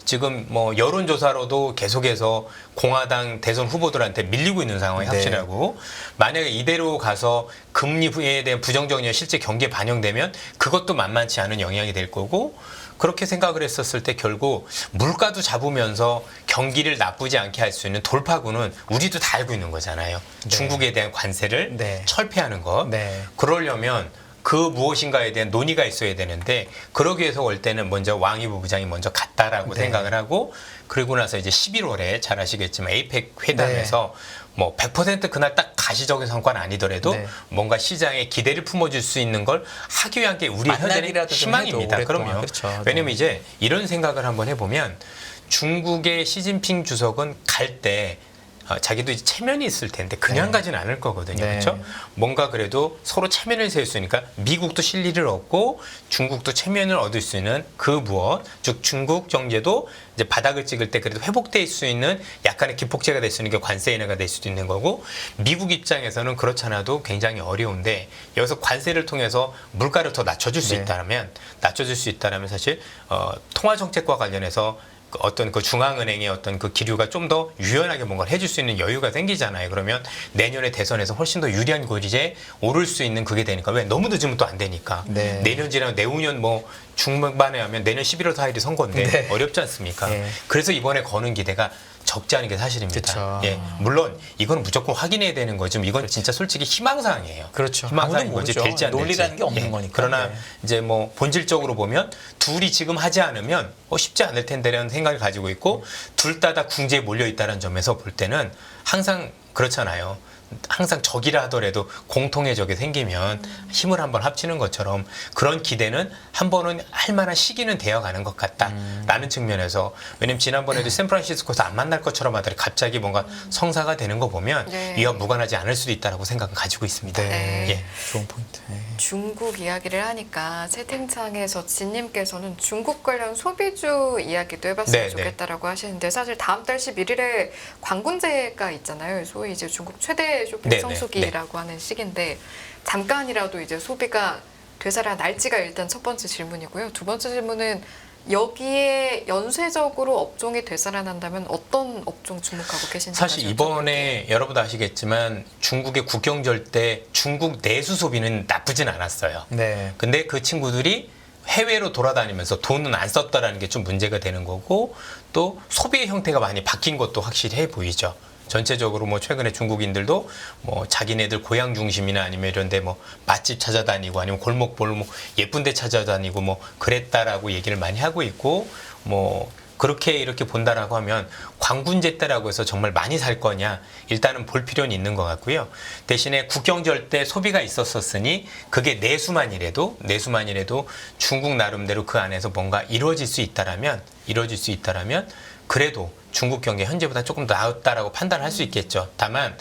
지금 뭐 여론조사로도 계속해서 공화당 대선 후보들한테 밀리고 있는 상황이 네. 확실하고 만약에 이대로 가서 금리에 대한 부정적 영향이 실제 경기에 반영되면 그것도 만만치 않은 영향이 될 거고 그렇게 생각을 했었을 때 결국 물가도 잡으면서 경기를 나쁘지 않게 할 수 있는 돌파구는 우리도 다 알고 있는 거잖아요. 네. 중국에 대한 관세를 네. 철폐하는 것. 네. 그러려면 그 무엇인가에 대한 논의가 있어야 되는데 그러기 위해서 올 때는 먼저 왕이 부부장이 먼저 갔다라고 네. 생각을 하고 그리고 나서 이제 11월에 잘 아시겠지만 에이펙 회담에서 뭐 100% 그날 딱 가시적인 성과는 아니더라도 네. 뭔가 시장에 기대를 품어줄 수 있는 걸 하기 위한 게 우리 현재는 만나기라도 좀 희망입니다. 해도 오랫동안. 그럼요. 그렇죠. 왜냐면 네. 이제 이런 생각을 한번 해보면 중국의 시진핑 주석은 갈 때 자기도 이제 체면이 있을 텐데 그냥 네. 가지는 않을 거거든요. 네. 그렇죠? 뭔가 그래도 서로 체면을 세울 수 있으니까 미국도 실리를 얻고 중국도 체면을 얻을 수 있는 그 무엇, 즉 중국 경제도 이제 바닥을 찍을 때 그래도 회복될 수 있는 약간의 기폭제가 될 수 있는 게 관세 인하가 될 수도 있는 거고 미국 입장에서는 그렇잖아도 굉장히 어려운데 여기서 관세를 통해서 물가를 더 낮춰줄 수 네. 있다라면 사실 통화 정책과 관련해서 어떤 그 중앙은행의 어떤 그 기류가 좀 더 유연하게 뭔가를 해줄 수 있는 여유가 생기잖아요. 그러면 내년에 대선에서 훨씬 더 유리한 고리에 오를 수 있는 그게 되니까 왜 너무 늦으면 또 안 되니까 네. 내년 지나면 내후년 뭐 중반에 하면 내년 11월 4일이 선거인데 네. 어렵지 않습니까? 네. 그래서 이번에 거는 기대가 적지 않은 게 사실입니다. 그쵸. 예, 물론 이거는 무조건 확인해야 되는 거죠. 이건 진짜 솔직히 희망사항이에요. 그렇죠. 희망사항인 아무도 거지 모르죠. 될지 안 될지. 논리라는 게 없는 예, 거니까. 그러나 네. 이제 뭐 본질적으로 보면 둘이 지금 하지 않으면 쉽지 않을 텐데라는 생각을 가지고 있고 둘 다 궁지에 몰려 있다는 점에서 볼 때는 항상 그렇잖아요. 항상 적이라 하더라도 공통의 적이 생기면 힘을 한번 합치는 것처럼 그런 기대는 한 번은 할 만한 시기는 되어가는 것 같다라는 측면에서 왜냐면 지난번에도 샌프란시스코에서 안 만날 것처럼 하더니 갑자기 뭔가 성사가 되는 거 보면 네. 이와 무관하지 않을 수도 있다라고 생각은 가지고 있습니다. 네. 예. 좋은 포인트. 네. 중국 이야기를 하니까 채팅창에서 진님께서는 중국 관련 소비주 이야기도 해봤으면 네, 좋겠다라고 하시는데 사실 다음 달 11일에 관군제가 있잖아요. 소위 이제 중국 최대 쇼핑 네, 성수기라고 하는 시기인데 잠깐이라도 이제 소비가 되살아날지가 일단 첫 번째 질문이고요. 두 번째 질문은 여기에 연쇄적으로 업종이 되살아난다면 어떤 업종 주목하고 계신지 사실 이번에 여러분도 아시겠지만 중국의 국경절 때 중국 내수 소비는 나쁘진 않았어요. 네. 근데 그 친구들이 해외로 돌아다니면서 돈은 안 썼다라는 게 좀 문제가 되는 거고 또 소비의 형태가 많이 바뀐 것도 확실히 해 보이죠. 전체적으로 뭐 최근에 중국인들도 뭐 자기네들 고향 중심이나 아니면 이런 데 뭐 맛집 찾아다니고 아니면 골목골목 예쁜 데 찾아다니고 뭐 그랬다라고 얘기를 많이 하고 있고 뭐 그렇게 이렇게 본다라고 하면 관군제 때라고 해서 정말 많이 살 거냐 일단은 볼 필요는 있는 것 같고요. 대신에 국경절 때 소비가 있었으니 그게 내수만이라도 중국 나름대로 그 안에서 뭔가 이루어질 수 있다라면 그래도 중국 경기 현재보다 조금 나았다라고 판단할 수 있겠죠. 다만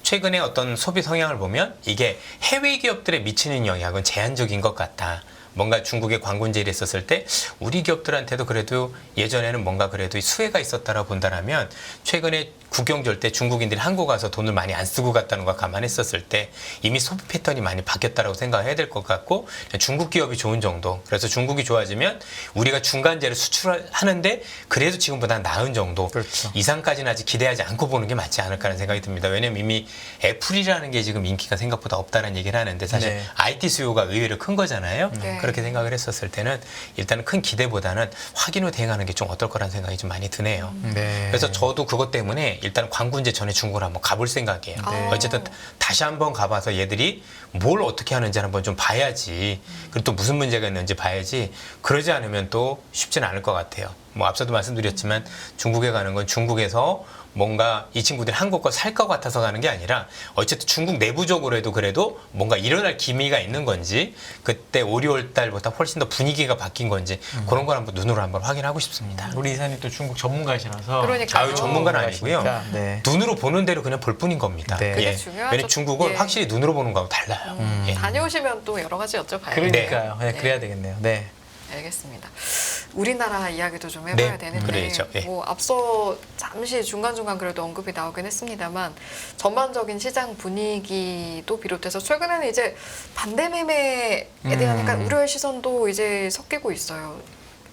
최근에 어떤 소비 성향을 보면 이게 해외 기업들에 미치는 영향은 제한적인 것 같다. 뭔가 중국의 관군제를 했었을 때 우리 기업들한테도 그래도 예전에는 뭔가 그래도 수혜가 있었다라 본다라면 최근에 국경절 때 중국인들이 한국 와서 돈을 많이 안 쓰고 갔다는 걸 감안했었을 때 이미 소비 패턴이 많이 바뀌었다라고 생각해야 될 것 같고 중국 기업이 좋은 정도. 그래서 중국이 좋아지면 우리가 중간재를 수출하는데 그래도 지금보다 나은 정도 그렇죠. 이상까지는 아직 기대하지 않고 보는 게 맞지 않을까 하는 생각이 듭니다. 왜냐면 이미 애플이라는 게 지금 인기가 생각보다 없다는 얘기를 하는데 사실 네. IT 수요가 의외로 큰 거잖아요. 네. 그렇게 생각을 했었을 때는 일단은 큰 기대보다는 확인 후 대응하는 게 좀 어떨 거라는 생각이 좀 많이 드네요. 네. 그래서 저도 그것 때문에 일단 관군제 전에 중국을 한번 가볼 생각이에요. 네. 어쨌든 다시 한번 가봐서 얘들이 뭘 어떻게 하는지 한번 좀 봐야지. 그리고 또 무슨 문제가 있는지 봐야지. 그러지 않으면 또 쉽지는 않을 것 같아요. 뭐 앞서도 말씀드렸지만 중국에 가는 건 중국에서 뭔가 이 친구들이 한국 거 살 것 같아서 가는 게 아니라 어쨌든 중국 내부적으로 해도 그래도 뭔가 일어날 기미가 있는 건지 그때 5, 6월 달보다 훨씬 더 분위기가 바뀐 건지 그런 걸 한번 눈으로 한번 확인하고 싶습니다. 우리 이사님 또 중국 전문가시라서 그러니까요. 아유, 전문가는 아니고요. 네. 눈으로 보는 대로 그냥 볼 뿐인 겁니다. 네. 그게 예. 중요하죠. 왜냐면 중국은 예. 확실히 눈으로 보는 거하고 달라요. 예. 다녀오시면 또 여러 가지 여쭤봐요. 그러니까요. 네. 네. 그래야 되겠네요. 네. 알겠습니다. 우리나라 이야기도 좀 해봐야 네, 되는데 그래야죠. 예. 뭐 앞서 잠시 중간중간 그래도 언급이 나오긴 했습니다만 전반적인 시장 분위기도 비롯해서 최근에는 이제 반대 매매에 대한 약간 우려의 시선도 이제 섞이고 있어요.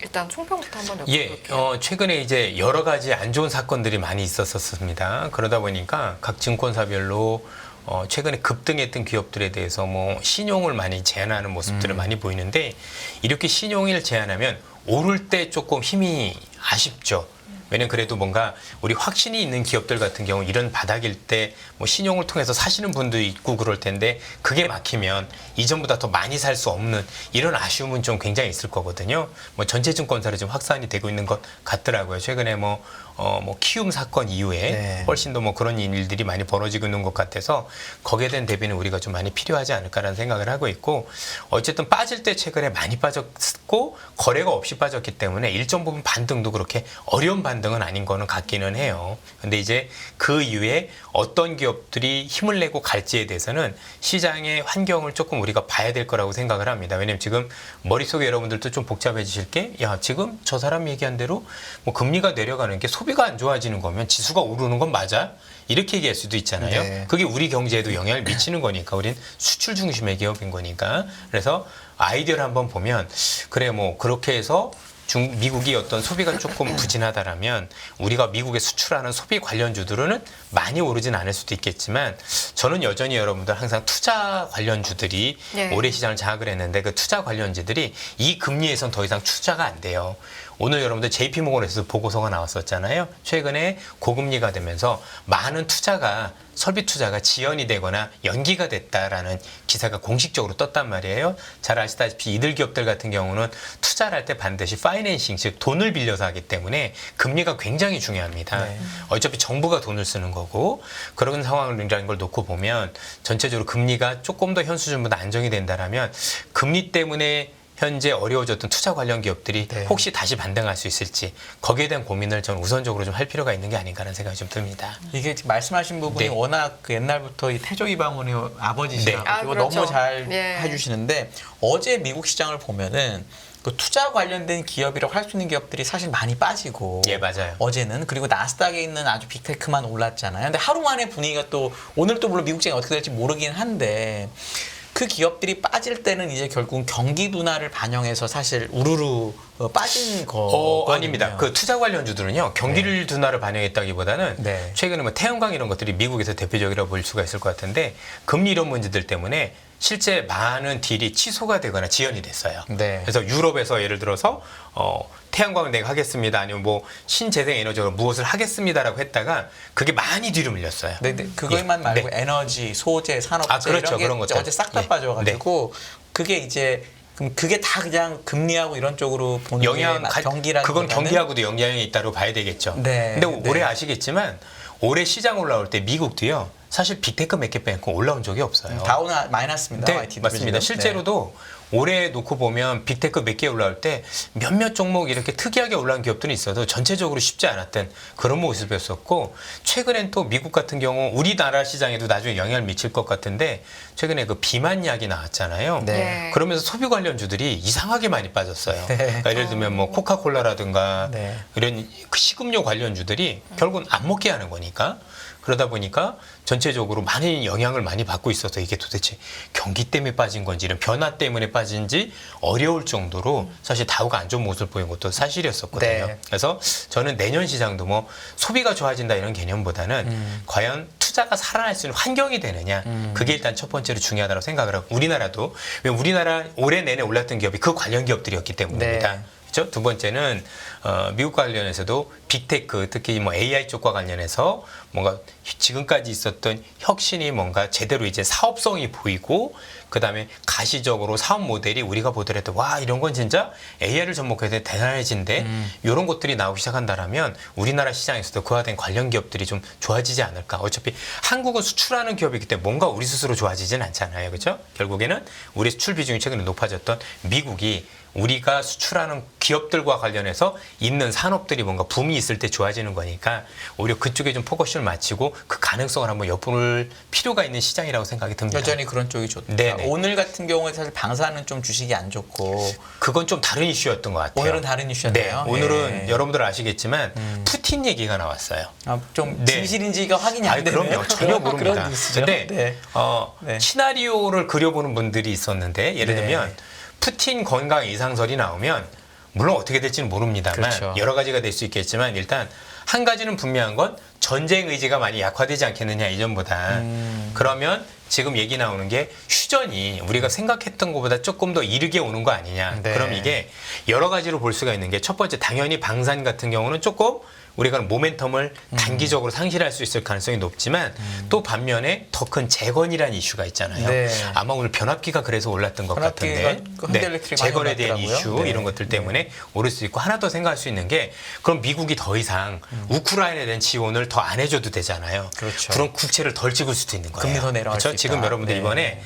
일단 총평부터 한번 여쭤볼게요. 예, 최근에 이제 여러 가지 안 좋은 사건들이 많이 있었습니다. 그러다 보니까 각 증권사별로 최근에 급등했던 기업들에 대해서 뭐 신용을 많이 제한하는 모습들을 많이 보이는데 이렇게 신용을 제한하면 오를 때 조금 힘이 아쉽죠. 왜냐면 그래도 뭔가 우리 확신이 있는 기업들 같은 경우 이런 바닥일 때 뭐 신용을 통해서 사시는 분도 있고 그럴 텐데 그게 막히면 이전보다 더 많이 살 수 없는 이런 아쉬움은 좀 굉장히 있을 거거든요. 뭐 전체증권사로 좀 확산이 되고 있는 것 같더라고요. 최근에 뭐 키움 사건 이후에 네. 훨씬 더 뭐 그런 일들이 많이 벌어지고 있는 것 같아서 거기에 대한 대비는 우리가 좀 많이 필요하지 않을까라는 생각을 하고 있고 어쨌든 빠질 때 최근에 많이 빠졌고 거래가 없이 빠졌기 때문에 일정 부분 반등도 그렇게 어려운 반등은 아닌 거는 같기는 해요. 근데 이제 그 이후에 어떤 기업들이 힘을 내고 갈지에 대해서는 시장의 환경을 조금 우리가 봐야 될 거라고 생각을 합니다. 왜냐면 지금 머릿속에 여러분들도 좀 복잡해지실 게 야, 지금 저 사람 얘기한 대로 뭐 금리가 내려가는 게 소비가 안 좋아지는 거면 지수가 오르는 건 맞아? 이렇게 얘기할 수도 있잖아요. 네. 그게 우리 경제에도 영향을 미치는 거니까 우린 수출 중심의 기업인 거니까. 그래서 아이디어를 한번 보면 그래 뭐 그렇게 해서 미국이 어떤 소비가 조금 부진하다라면 우리가 미국에 수출하는 소비 관련주들은 많이 오르진 않을 수도 있겠지만 저는 여전히 여러분들 항상 투자 관련주들이 네. 올해 시장을 장악을 했는데 그 투자 관련주들이 이 금리에선 더 이상 투자가 안 돼요. 오늘 여러분들 JP모건에서 보고서가 나왔었잖아요. 최근에 고금리가 되면서 많은 투자가 설비 투자가 지연이 되거나 연기가 됐다라는 기사가 공식적으로 떴단 말이에요. 잘 아시다시피 이들 기업들 같은 경우는 투자를 할 때 반드시 파이낸싱, 즉 돈을 빌려서 하기 때문에 금리가 굉장히 중요합니다. 네. 어차피 정부가 돈을 쓰는 거고 그런 상황이라는 걸 놓고 보면 전체적으로 금리가 조금 더 현 수준보다 안정이 된다라면 금리 때문에 현재 어려워졌던 투자 관련 기업들이 네. 혹시 다시 반등할 수 있을지 거기에 대한 고민을 저는 우선적으로 좀 할 필요가 있는 게 아닌가 하는 생각이 좀 듭니다. 이게 지금 말씀하신 부분이 네. 워낙 그 옛날부터 이 태조 이방원의 아버지시라고 네. 아, 그렇죠. 너무 잘 예. 해주시는데 어제 미국 시장을 보면은 그 투자 관련된 기업이라고 할 수 있는 기업들이 사실 많이 빠지고 예, 맞아요. 어제는 그리고 나스닥에 있는 아주 빅테크만 올랐잖아요. 근데 하루 만에 분위기가 또 오늘 또 물론 미국 시장이 어떻게 될지 모르긴 한데 그 기업들이 빠질 때는 이제 결국 경기 둔화를 반영해서 사실 우르르 빠진 거거든요. 아닙니다. 그 투자 관련주들은요 경기를 둔화를 반영했다기보다는 네. 최근에 뭐 태양광 이런 것들이 미국에서 대표적이라고 볼 수가 있을 것 같은데 금리 이런 문제들 때문에 실제 많은 딜이 취소가 되거나 지연이 됐어요. 네. 그래서 유럽에서 예를 들어서 태양광을 내가 하겠습니다. 아니면 뭐 신재생 에너지로 무엇을 하겠습니다라고 했다가 그게 많이 뒤로 밀렸어요. 네, 그것만 예. 말고 네. 에너지, 소재, 산업재 아, 그렇죠. 이런 게 그런 것들. 어제 싹 다 예. 빠져가지고 그게 이제 그럼 그게 다 그냥 금리하고 이런 쪽으로 보는 영향 게 경기라는 그건 경기하고도 영향이 있다고 봐야 되겠죠. 네, 근데 네. 올해 아시겠지만 올해 시장 올라올 때 미국도요. 사실 빅테크 몇 개 빼고 올라온 적이 없어요. 다우나 마이너스입니다. 네, YT도 맞습니다. 지금. 실제로도 올해 놓고 보면 빅테크 몇 개 올라올 때 몇몇 종목 이렇게 특이하게 올라온 기업들이 있어도 전체적으로 쉽지 않았던 그런 모습이었었고, 최근엔 또 미국 같은 경우 우리나라 시장에도 나중에 영향을 미칠 것 같은데, 최근에 그 비만 약이 나왔잖아요. 네. 그러면서 소비 관련주들이 이상하게 많이 빠졌어요. 그러니까 예를 들면 뭐 코카콜라라든가 네. 이런 그 식음료 관련주들이 결국은 안 먹게 하는 거니까, 그러다 보니까 전체적으로 많은 영향을 많이 받고 있어서 이게 도대체 경기 때문에 빠진 건지 이런 변화 때문에 빠진지 어려울 정도로 사실 다우가 안 좋은 모습을 보인 것도 사실이었었거든요. 네. 그래서 저는 내년 시장도 뭐 소비가 좋아진다 이런 개념보다는 과연 투자가 살아날 수 있는 환경이 되느냐, 그게 일단 첫 번째로 중요하다고 생각을 하고, 우리나라도 왜 우리나라 올해 내내 올랐던 기업이 그 관련 기업들이었기 때문입니다. 네. 그렇죠? 두 번째는 미국 관련해서도 빅테크, 특히 뭐 AI 쪽과 관련해서 뭔가 지금까지 있었던 혁신이 뭔가 제대로 이제 사업성이 보이고, 그다음에 가시적으로 사업 모델이 우리가 보더라도 와, 이런 건 진짜 AI를 접목해서 대단해진데, 이런 것들이 나오기 시작한다라면 우리나라 시장에서도 그와 된 관련 기업들이 좀 좋아지지 않을까. 어차피 한국은 수출하는 기업이기 때문에 뭔가 우리 스스로 좋아지진 않잖아요. 그렇죠? 결국에는 우리 수출 비중이 최근에 높아졌던 미국이 우리가 수출하는 기업들과 관련해서 있는 산업들이 뭔가 붐이 있을 때 좋아지는 거니까, 오히려 그쪽에 좀 포커스를 맞추고 그 가능성을 한번 엿볼 필요가 있는 시장이라고 생각이 듭니다. 여전히 그런 쪽이 좋다. 네네. 오늘 같은 경우에 사실 방사는 좀 주식이 안 좋고, 그건 좀 다른 이슈였던 것 같아요. 오늘은 다른 네, 이슈였나요? 오늘은 예. 여러분들 아시겠지만 푸틴 얘기가 나왔어요. 좀 네. 진실인지가 확인이 안 되네요. 그럼요. 전혀 모릅니다. 그런 뉴스죠. 근데 네. 네. 시나리오를 그려보는 분들이 있었는데, 예를 네. 들면 푸틴 건강 이상설이 나오면 물론 어떻게 될지는 모릅니다만, 그렇죠. 여러 가지가 될 수 있겠지만, 일단 한 가지는 분명한 건 전쟁 의지가 많이 약화되지 않겠느냐, 이전보다. 그러면 지금 얘기 나오는 게 휴전이 우리가 생각했던 것보다 조금 더 이르게 오는 거 아니냐. 네. 그럼 이게 여러 가지로 볼 수가 있는 게, 첫 번째 당연히 방산 같은 경우는 조금 우리가 모멘텀을 단기적으로 상실할 수 있을 가능성이 높지만, 또 반면에 더 큰 재건이라는 이슈가 있잖아요. 네. 아마 오늘 변압기가 그래서 올랐던 것 변압기가 같은데, 그 현대일렉트릭 많이 재건에 대한 올랐더라고요. 이슈 네. 이런 것들 때문에 오를 수 있고, 하나 더 생각할 수 있는 게, 그럼 미국이 더 이상 우크라이나에 대한 지원을 더 안 해줘도 되잖아요. 그렇죠. 그런 국채를 덜 찍을 수도 있는 거예요. 금리 더 내려갈 수 그렇죠? 있다. 지금 여러분들 네. 이번에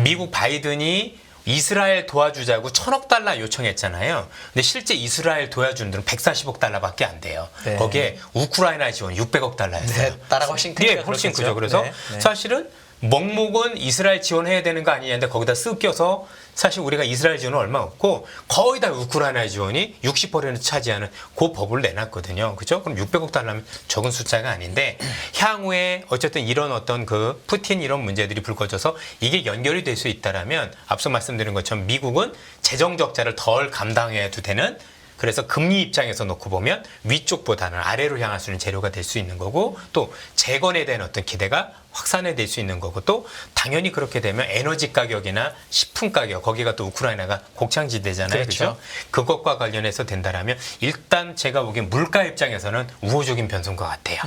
미국 바이든이 이스라엘 도와주자고 1,000억 달러 요청했잖아요. 근데 실제 이스라엘 도와주는 데는 140억 달러밖에 안 돼요. 네. 거기에 우크라이나 지원 600억 달러였어요. 네, 나라가 훨씬 네, 크니까 훨씬 그렇겠죠. 크죠. 그래서 네, 네. 사실은 먹목은 이스라엘 지원해야 되는 거 아니냐는데, 거기다 쓱 껴서 사실 우리가 이스라엘 지원은 얼마 없고 거의 다 우크라이나 지원이 60% 차지하는 그 법을 내놨거든요. 그죠? 그럼 600억 달러면 적은 숫자가 아닌데, 향후에 어쨌든 이런 어떤 그 푸틴 이런 문제들이 불거져서 이게 연결이 될 수 있다라면, 앞서 말씀드린 것처럼 미국은 재정 적자를 덜 감당해도 되는, 그래서 금리 입장에서 놓고 보면 위쪽보다는 아래로 향할 수 있는 재료가 될 수 있는 거고, 또 재건에 대한 어떤 기대가 확산이 될 수 있는 거고, 또 당연히 그렇게 되면 에너지 가격이나 식품 가격, 거기가 또 우크라이나가 곡창지대잖아요. 그렇죠. 그죠? 그것과 관련해서 된다라면 일단 제가 보기엔 물가 입장에서는 우호적인 변수인 것 같아요.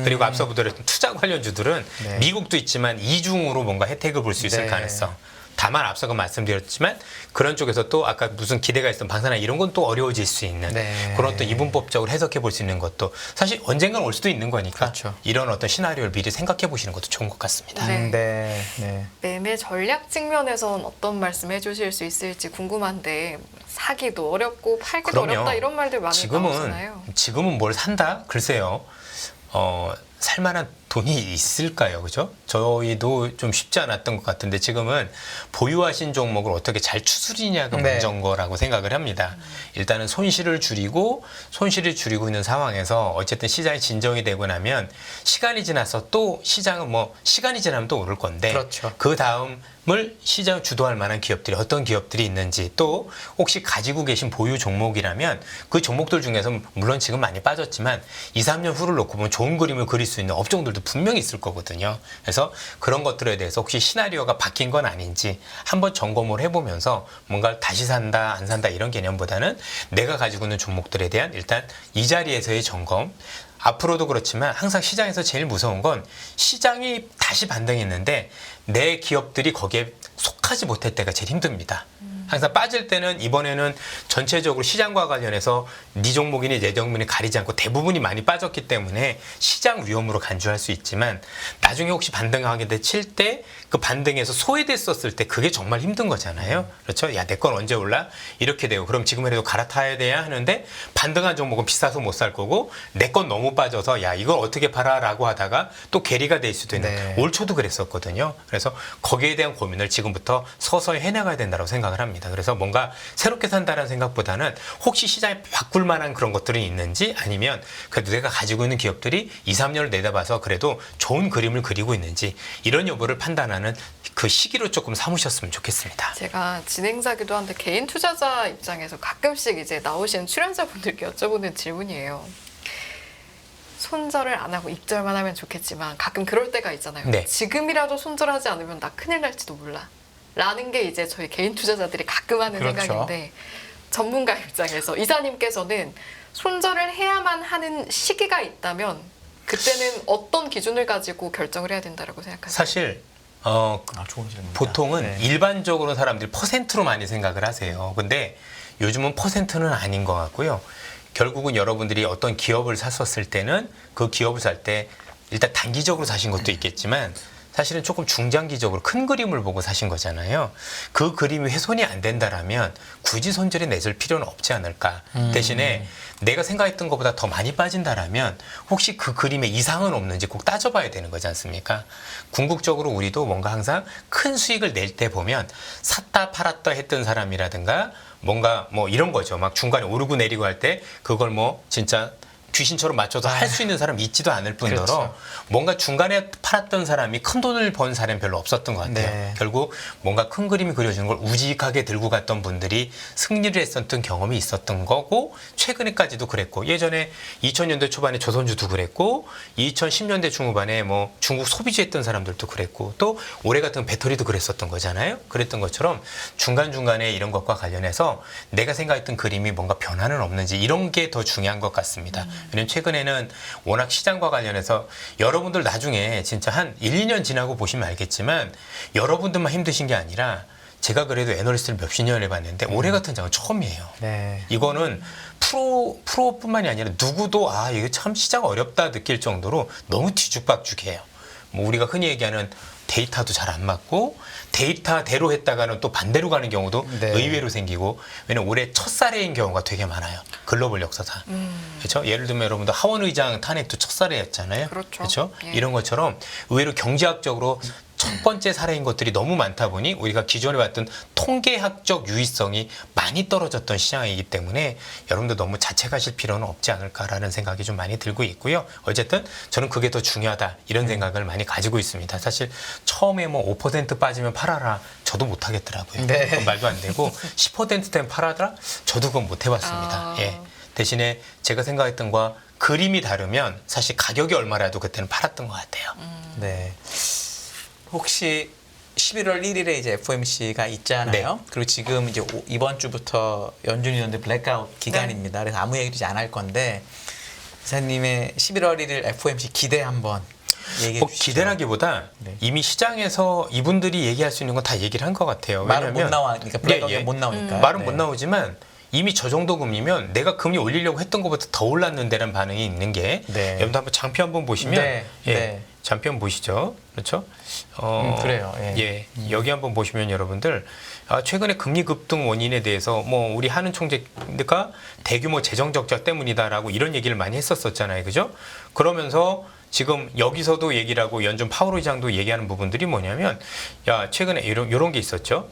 그리고 앞서 보더라도 투자 관련주들은 네. 미국도 있지만 이중으로 뭔가 혜택을 볼 수 있을 네. 가능성. 다만 앞서가 말씀드렸지만 그런 쪽에서 또 아까 무슨 기대가 있던 방사나 이런 건 또 어려워질 수 있는, 네. 그런 또 이분법적으로 해석해 볼 수 있는 것도 사실 언젠간 올 수도 있는 거니까, 그렇죠. 이런 어떤 시나리오를 미리 생각해 보시는 것도 좋은 것 같습니다. 네. 네. 네. 매매 전략 측면에선 어떤 말씀 해주실 수 있을지 궁금한데, 사기도 어렵고 팔기도 그럼요. 어렵다 이런 말들 많이 나오잖아요. 지금은 뭘 산다? 글쎄요. 살만한 돈이 있을까요? 그죠? 저희도 좀 쉽지 않았던 것 같은데, 지금은 보유하신 종목을 어떻게 잘 추스리냐가 네. 문제인 거라고 생각을 합니다. 일단은 손실을 줄이고 있는 상황에서 어쨌든 시장이 진정이 되고 나면, 시간이 지나서 또 시장은 뭐 시간이 지나면 또 오를 건데, 그렇죠. 그 다음을 시장 주도할 만한 기업들이 어떤 기업들이 있는지, 또 혹시 가지고 계신 보유 종목이라면 그 종목들 중에서 물론 지금 많이 빠졌지만 2, 3년 후를 놓고 보면 좋은 그림을 그릴 수 있는 업종들도 분명히 있을 거거든요. 그래서 그런 것들에 대해서 혹시 시나리오가 바뀐 건 아닌지 한번 점검을 해보면서 뭔가 다시 산다 안 산다 이런 개념보다는 내가 가지고 있는 종목들에 대한 일단 이 자리에서의 점검, 앞으로도 그렇지만 항상 시장에서 제일 무서운 건 시장이 다시 반등했는데 내 기업들이 거기에 속하지 못할 때가 제일 힘듭니다. 항상 빠질 때는 이번에는 전체적으로 시장과 관련해서 네 종목이니 내 종목이니 가리지 않고 대부분이 많이 빠졌기 때문에 시장 위험으로 간주할 수 있지만 나중에 혹시 반등하게 칠 때 그 반등에서 소외됐었을 때 그게 정말 힘든 거잖아요. 그렇죠? 야, 내 건 언제 올라? 이렇게 되고 그럼 지금이라도 갈아타야 돼야 하는데 반등한 종목은 비싸서 못 살 거고 내 건 너무 빠져서 야, 이걸 어떻게 팔아라고 하다가 또 괴리가 될 수도 있는 네. 올 초도 그랬었거든요. 그래서 거기에 대한 고민을 지금부터 서서히 해나가야 된다고 생각을 합니다. 그래서 뭔가 새롭게 산다는 생각보다는 혹시 시장에 바꿀 만한 그런 것들이 있는지 아니면 그래도 내가 가지고 있는 기업들이 2, 3년을 내다봐서 그래도 좋은 그림을 그리고 있는지 이런 여부를 판단하는 그 시기로 조금 삼으셨으면 좋겠습니다. 제가 진행자기도 한데 개인 투자자 입장에서 가끔씩 이제 나오시는 출연자분들께 여쭤보는 질문이에요. 손절을 안 하고 입절만 하면 좋겠지만 가끔 그럴 때가 있잖아요. 네. 지금이라도 손절하지 않으면 나 큰일 날지도 몰라. 라는 게 이제 저희 개인 투자자들이 가끔 하는 그렇죠. 생각인데 전문가 입장에서 이사님께서는 손절을 해야만 하는 시기가 있다면 그때는 어떤 기준을 가지고 결정을 해야 된다고 생각하세요? 사실 좋은 질문입니다. 보통은 네. 일반적으로 사람들이 퍼센트로 많이 생각을 하세요. 근데 요즘은 퍼센트는 아닌 것 같고요. 결국은 여러분들이 어떤 기업을 샀었을 때는 그 기업을 살 때 일단 단기적으로 사신 것도 있겠지만 사실은 조금 중장기적으로 큰 그림을 보고 사신 거잖아요. 그 그림이 훼손이 안 된다라면 굳이 손절에 내줄 필요는 없지 않을까. 대신에 내가 생각했던 것보다 더 많이 빠진다라면 혹시 그 그림에 이상은 없는지 꼭 따져봐야 되는 거지 않습니까? 궁극적으로 우리도 뭔가 항상 큰 수익을 낼 때 보면 샀다 팔았다 했던 사람이라든가 뭔가 뭐 이런 거죠. 막 중간에 오르고 내리고 할 때 그걸 뭐 진짜 귀신처럼 맞춰서 할 수 있는 사람이 있지도 않을 뿐더러 그렇죠. 뭔가 중간에 팔았던 사람이 큰 돈을 번 사람이 별로 없었던 것 같아요. 네. 결국 뭔가 큰 그림이 그려지는 걸 우직하게 들고 갔던 분들이 승리를 했었던 경험이 있었던 거고 최근에까지도 그랬고 예전에 2000년대 초반에 조선주도 그랬고 2010년대 중후반에 뭐 중국 소비주 했던 사람들도 그랬고 또 올해 같은 배터리도 그랬었던 거잖아요. 그랬던 것처럼 중간중간에 이런 것과 관련해서 내가 생각했던 그림이 뭔가 변화는 없는지 이런 게 더 중요한 것 같습니다. 왜냐면 최근에는 워낙 시장과 관련해서 여러분들 나중에 진짜 한 1, 2년 지나고 보시면 알겠지만 여러분들만 힘드신 게 아니라 제가 그래도 애널리스트를 몇십 년을 해봤는데 올해 같은 장은 처음이에요. 네. 이거는 프로뿐만이 아니라 누구도 아 이거 참 시장 어렵다 느낄 정도로 너무 뒤죽박죽해요. 뭐 우리가 흔히 얘기하는 데이터도 잘 안 맞고 데이터대로 했다가는 또 반대로 가는 경우도 네. 의외로 생기고 왜냐면 올해 첫사례인 경우가 되게 많아요. 글로벌 역사상. 그렇죠? 예를 들면 여러분들 하원 의장 탄핵도 첫사례였잖아요. 그렇죠. 예. 이런 것처럼 의외로 경제학적으로 첫 번째 사례인 것들이 너무 많다 보니 우리가 기존에 봤던 통계학적 유의성이 많이 떨어졌던 시장이기 때문에 여러분들 너무 자책하실 필요는 없지 않을까라는 생각이 좀 많이 들고 있고요. 어쨌든 저는 그게 더 중요하다 이런 생각을 많이 가지고 있습니다. 사실 처음에 뭐 5% 빠지면 팔아라 저도 못 하겠더라고요. 네. 그건 말도 안 되고 10% 되면 팔아라 저도 그건 못 해봤습니다. 예. 대신에 제가 생각했던 거와 그림이 다르면 사실 가격이 얼마라도 그때는 팔았던 것 같아요. 네. 혹시 11월 1일에 이제 FOMC가 있잖아요. 네. 그리고 지금 이제 이번 주부터 연준위원들 블랙아웃 기간입니다. 그래서 아무 얘기도 이제 안 할 건데 이사님의 11월 1일 FOMC 기대 한번 얘기해 뭐 주시죠. 기대라기보다 네. 이미 시장에서 이분들이 얘기할 수 있는 건 다 얘기를 한 것 같아요. 말은 못 왜냐면 나오니까 블랙아웃이 못 나오니까. 말은 네. 못 나오지만 이미 저 정도 금리면 내가 금리 올리려고 했던 것보다 더 올랐는데라는 반응이 있는 게 네. 여러분들 한번 장표 한번 보시면 네. 예, 네. 장표 한번 보시죠. 그렇죠? 그래요. 예. 여기 한번 보시면 여러분들 최근에 금리 급등 원인에 대해서 뭐 우리 한은 총재가 대규모 재정 적자 때문이다라고 이런 얘기를 많이 했었잖아요. 그죠? 그러면서 지금 여기서도 얘기를 하고 연준 파월 의장도 얘기하는 부분들이 뭐냐면 야 최근에 이런 게 있었죠.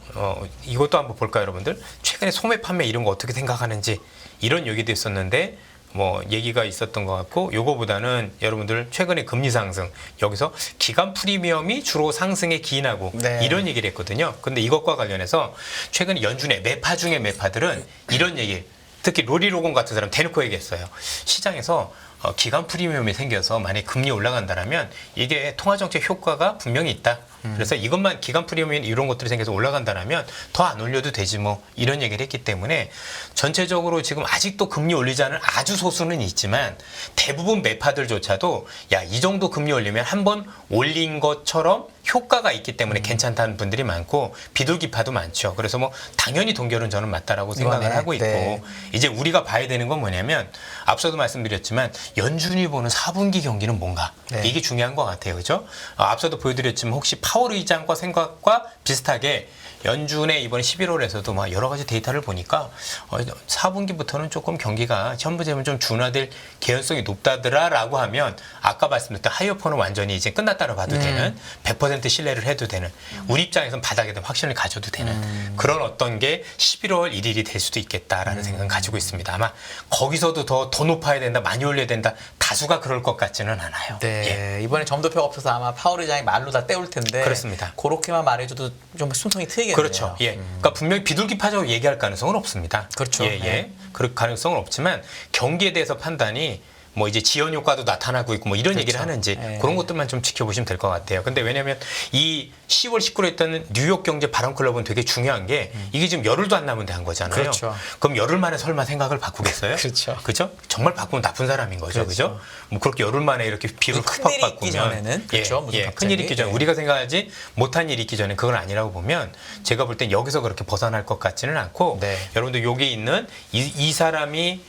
이것도 한번 볼까요, 여러분들? 최근에 소매 판매 이런 거 어떻게 생각하는지 이런 얘기도 있었는데 뭐 얘기가 있었던 것 같고 요거보다는 여러분들 최근에 금리 상승 여기서 기간 프리미엄이 주로 상승에 기인하고 네. 이런 얘기를 했거든요. 근데 이것과 관련해서 최근에 연준의 매파 중에 매파들은 이런 얘기 특히 로리 로건 같은 사람 대놓고 얘기했어요. 시장에서 기간 프리미엄이 생겨서 만약에 금리 올라간다면 이게 통화정책 효과가 분명히 있다. 그래서 이것만 기간 프리미엄 이런 것들이 생겨서 올라간다면 더 안 올려도 되지 뭐 이런 얘기를 했기 때문에 전체적으로 지금 아직도 금리 올리지 않은 아주 소수는 있지만 대부분 매파들조차도 야, 이 정도 금리 올리면 한번 올린 것처럼 효과가 있기 때문에 괜찮다는 분들이 많고 비둘기파도 많죠. 그래서 뭐 당연히 동결은 저는 맞다라고 생각을 하고 있고 네. 이제 우리가 봐야 되는 건 뭐냐면 앞서도 말씀드렸지만 연준이 보는 4분기 경기는 뭔가 네. 이게 중요한 것 같아요. 그죠? 앞서도 보여드렸지만 혹시 파월 의장과 생각과 비슷하게 연준의 이번 11월에서도 막 여러 가지 데이터를 보니까 4분기부터는 조금 경기가 현부제물 좀 둔화될 개연성이 높다더라라고 하면 아까 말씀드렸던 하이어퍼는 완전히 이제 끝났다고 봐도 되는 100% 신뢰를 해도 되는 우리 입장에서는 바닥에 대한 확신을 가져도 되는 그런 어떤 게 11월 1일이 될 수도 있겠다라는 생각을 가지고 있습니다. 아마 거기서도 더 높아야 된다, 많이 올려야 된다. 다수가 그럴 것 같지는 않아요. 네, 이번에 점도표가 없어서 아마 파월 의장이 말로 다 때울 텐데 그렇습니다. 그렇게만 말해줘도 좀 숨통이 트이겠네요. 그렇죠. 예. 그러니까 분명히 비둘기파적으로 얘기할 가능성은 없습니다. 그렇죠. 예, 예. 네. 그럴 가능성은 없지만 경기에 대해서 판단이 뭐 이제 지연 효과도 나타나고 있고 뭐 이런 얘기를 하는지 네. 그런 것들만 좀 지켜보시면 될 것 같아요. 근데 왜냐하면 이 10월 19일에 했던 뉴욕 경제 발언 클럽은 되게 중요한 게 이게 지금 열흘도 안 남은데 한 거잖아요. 그렇죠. 그럼 열흘 만에 설마 생각을 바꾸겠어요? 그렇죠. 그죠? 정말 바꾸면 나쁜 사람인 거죠. 그죠? 뭐 그렇게 열흘 만에 이렇게 비를 무슨 팍팍 큰일이 있기 바꾸면 전에는 그렇죠. 무슨 예, 갑자기. 큰일이 있기 전에 예. 우리가 생각하지 못한 일이 있기 전에 그건 아니라고 보면 제가 볼 땐 여기서 그렇게 벗어날 것 같지는 않고 네. 여러분들 여기 있는 이 사람이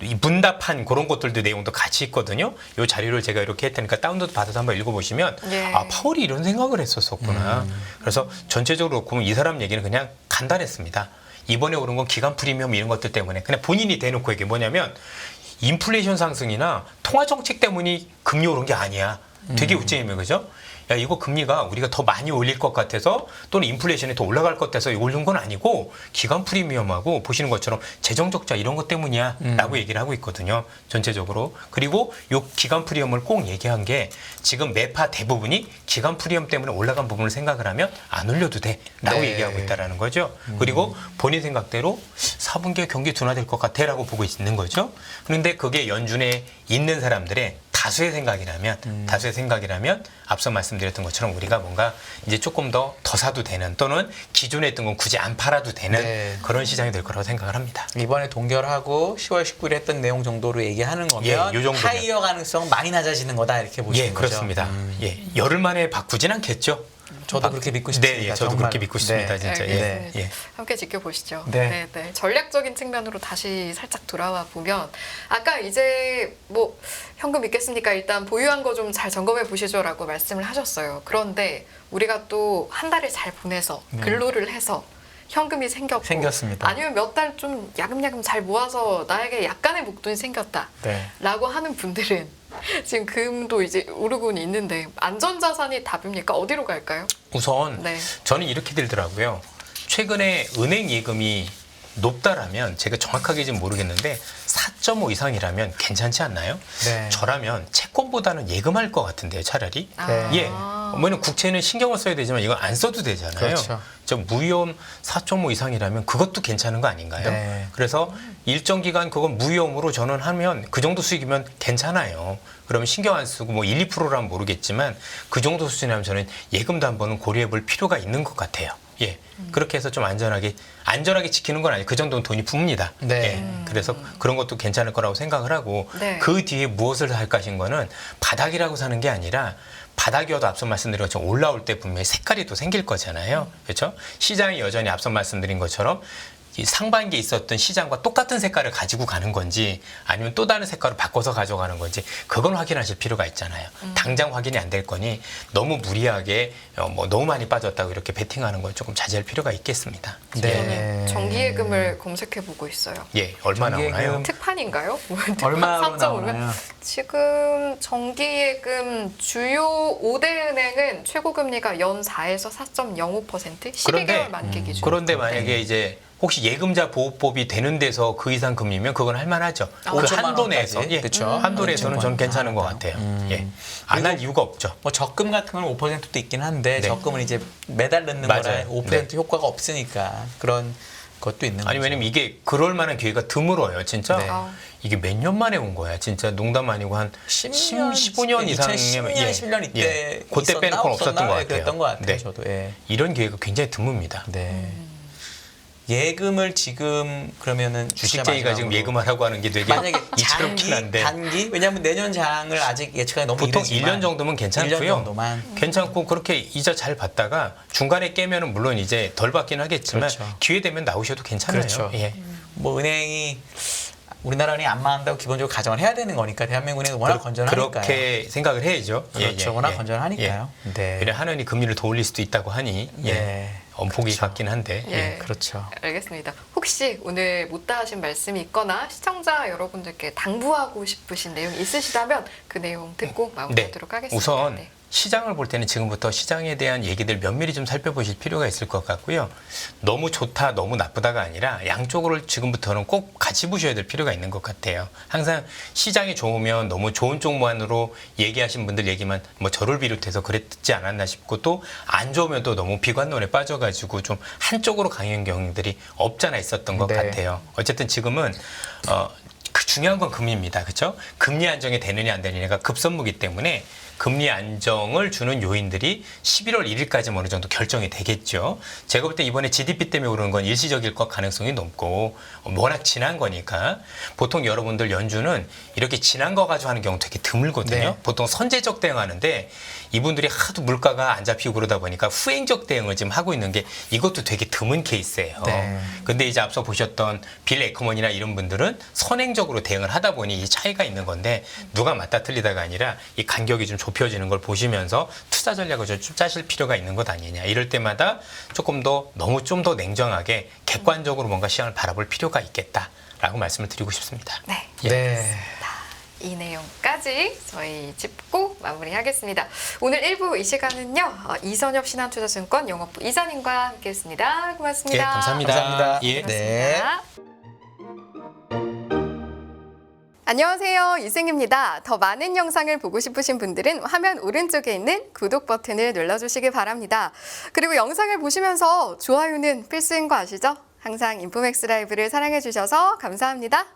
이 문답한 그런 것들도 내용도 같이 있거든요. 이 자료를 제가 이렇게 했으니까 다운로드 받아서 한번 읽어보시면 네. 아 파월이 이런 생각을 했었구나. 그래서 전체적으로 보면 이 사람 얘기는 그냥 간단했습니다. 이번에 오른 건 기간 프리미엄 이런 것들 때문에 그냥 본인이 대놓고 얘기해 뭐냐면 인플레이션 상승이나 통화 정책 때문에 금리 오른 게 아니야. 되게 우째이면 그죠? 야 이거 금리가 우리가 더 많이 올릴 것 같아서 또는 인플레이션이 더 올라갈 것 같아서 올린 건 아니고 기간 프리미엄하고 보시는 것처럼 재정 적자 이런 것 때문이야 라고 얘기를 하고 있거든요. 전체적으로. 그리고 요 기간 프리미엄을 꼭 얘기한 게 지금 매파 대부분이 기간 프리미엄 때문에 올라간 부분을 생각을 하면 안 올려도 돼 라고 네. 얘기하고 있다라는 거죠. 그리고 본인 생각대로 4분기에 경기 둔화될 것 같아 라고 보고 있는 거죠. 그런데 그게 연준에 있는 사람들의 다수의 생각이라면 앞서 말씀드렸던 것처럼 우리가 뭔가 이제 조금 더 사도 되는 또는 기존에 했던 건 굳이 안 팔아도 되는 네. 그런 시장이 될 거라고 생각을 합니다. 이번에 동결하고 10월 19일에 했던 내용 정도로 얘기하는 거면 요 정도면. 하이어 가능성 많이 낮아지는 거다 이렇게 보시는 예, 거죠. 그렇습니다. 예, 열흘 만에 바꾸진 않겠죠. 저도 그렇게 믿고 싶습니다. 네, 예, 저도 정말. 그렇게 믿고 싶습니다. 네. 진짜. 예, 알겠습니다. 예. 함께 지켜보시죠. 네. 네. 전략적인 측면으로 다시 살짝 돌아와 보면 아까 이제 뭐 현금 있겠습니까? 일단 보유한 거 좀 잘 점검해 보시죠라고 말씀을 하셨어요. 그런데 우리가 또 한 달을 잘 보내서 근로를 해서 현금이 생겼습니다. 아니면 몇 달 좀 야금야금 잘 모아서 나에게 약간의 목돈이 생겼다라고 네. 하는 분들은 지금 금도 이제 오르고는 있는데 안전자산이 답입니까? 어디로 갈까요? 우선 네. 저는 이렇게 들더라고요. 최근에 은행 예금이 높다라면 제가 정확하게 지금 모르겠는데 4.5 이상이라면 괜찮지 않나요? 네. 저라면 채권보다는 예금할 것 같은데요, 차라리. 네. 예. 뭐는 국채는 신경을 써야 되지만 이건 안 써도 되잖아요. 그렇죠. 저 무위험 4.5 이상이라면 그것도 괜찮은 거 아닌가요? 네. 그래서 일정 기간 그건 무위험으로 저는 하면 그 정도 수익이면 괜찮아요. 그러면 신경 안 쓰고 뭐 1, 2%라면 모르겠지만 그 정도 수준이라면 저는 예금도 한번은 고려해 볼 필요가 있는 것 같아요. 예. 그렇게 해서 좀 안전하게 지키는 건 아니에요. 그 정도는 돈이 붑니다. 네. 예. 그래서 그런 것도 괜찮을 거라고 생각을 하고 네. 그 뒤에 무엇을 할 것인 거는 바닥이라고 사는 게 아니라 바닥이어도 앞서 말씀드린 것처럼 올라올 때 분명히 색깔이 또 생길 거잖아요. 그렇죠? 시장이 여전히 앞서 말씀드린 것처럼 이 상반기에 있었던 시장과 똑같은 색깔을 가지고 가는 건지 아니면 또 다른 색깔을 바꿔서 가져가는 건지 그건 확인하실 필요가 있잖아요. 당장 확인이 안 될 거니 너무 무리하게 뭐 너무 많이 빠졌다고 이렇게 베팅하는 건 조금 자제할 필요가 있겠습니다. 네. 정기예금을 검색해 보고 있어요. 예, 얼마 정기예금 나오나요? 특판인가요? 얼마로 3.5면? 나오나요? 지금 정기예금 주요 5대 은행은 최고 금리가 연 4에서 4.05% 12개월 만기 기준. 그런데 만약에 이제 혹시 예금자 보호법이 되는 데서 그 이상 금리면 그건 할 만하죠. 그 5천만 한도 원까지. 내에서 예, 그쵸. 한도 내에서는 저는 괜찮은 것 같아요. 예, 안 할 이유가 없죠. 뭐 적금 같은 건 5%도 있긴 한데 네. 적금은 이제 매달 넣는 맞아요. 거라 5% 네. 효과가 없으니까 그런 것도 있는 아니 거죠. 왜냐면 이게 그럴 만한 기회가 드물어요, 진짜. 네. 이게 몇 년 만에 온 거야, 진짜 농담 아니고 한 10년, 15년 이상에 2010년, 11년 이때 그때 빼놓고는 없었던 것 같아요. 그랬던 것 같아요. 네. 저도. 예. 이런 기회가 굉장히 드뭅니다. 네. 예금을 지금 그러면은 주식쟁이가 지금 예금하라고 하는 게 되게 만약에 이채롭긴 장기, 한데 단기 왜냐하면 내년 장을 아직 예측하기 너무 보통 이르지만 1년 정도면 괜찮고요. 1년 정도만. 괜찮고 그렇게 이자 잘 받다가 중간에 깨면은 물론 이제 덜 받긴 하겠지만 그렇죠. 기회 되면 나오셔도 괜찮아요. 그렇죠. 예. 뭐 은행이 우리나라 은행이 안 망한다고 기본적으로 가정을 해야 되는 거니까 대한민국 은행은 워낙 건전하니까요. 그렇게 생각을 해야죠. 그렇죠. 워낙 건전하니까요. 네. 그래 한은이 금리를 더 올릴 수도 있다고 하니 네. 엄폭이 그렇죠. 같긴 한데 예. 그렇죠. 알겠습니다. 혹시 오늘 못다 하신 말씀이 있거나 시청자 여러분들께 당부하고 싶으신 내용 있으시다면 그 내용 듣고 마무리하도록 하겠습니다. 우선 네. 시장을 볼 때는 지금부터 시장에 대한 얘기들 면밀히 좀 살펴보실 필요가 있을 것 같고요. 너무 좋다, 너무 나쁘다가 아니라 양쪽으로 지금부터는 꼭 같이 보셔야 될 필요가 있는 것 같아요. 항상 시장이 좋으면 너무 좋은 쪽만으로 얘기하신 분들 얘기만 뭐 저를 비롯해서 그랬지 않았나 싶고 또 안 좋으면 또 너무 비관론에 빠져가지고 좀 한쪽으로 강한 경향들이 없잖아 있었던 것 네. 같아요. 어쨌든 지금은 그 중요한 건 금리입니다. 그렇죠? 금리 안정이 되느냐 안 되느냐가 급선무기 때문에 금리 안정을 주는 요인들이 11월 1일까지 어느 정도 결정이 되겠죠. 제가 볼 때 이번에 GDP 때문에 오르는 건 일시적일 것 가능성이 높고 워낙 지난 거니까 보통 여러분들 연준은 이렇게 지난 거 가지고 하는 경우 되게 드물거든요. 네. 보통 선제적 대응하는데 이분들이 하도 물가가 안 잡히고 그러다 보니까 후행적 대응을 지금 하고 있는 게 이것도 되게 드문 케이스예요. 네. 근데 이제 앞서 보셨던 빌 에커먼이나 이런 분들은 선행적으로 대응을 하다 보니 이 차이가 있는 건데 누가 맞다 틀리다가 아니라 이 간격이 좀 좁혀지는 걸 보시면서 투자 전략을 좀 짜실 필요가 있는 것 아니냐. 이럴 때마다 조금 더 너무 좀 더 냉정하게 객관적으로 뭔가 시장을 바라볼 필요가 있겠다라고 말씀을 드리고 싶습니다. 네. 네. 이 내용까지 저희 짚고 마무리하겠습니다. 오늘 1부 이 시간은요. 이선엽 신한투자증권 영업부 이사님과 함께했습니다. 고맙습니다. 예, 감사합니다. 감사합니다. 예. 네. 안녕하세요. 이승입니다. 더 많은 영상을 보고 싶으신 분들은 화면 오른쪽에 있는 구독 버튼을 눌러주시기 바랍니다. 그리고 영상을 보시면서 좋아요는 필수인 거 아시죠? 항상 인포맥스 라이브를 사랑해주셔서 감사합니다.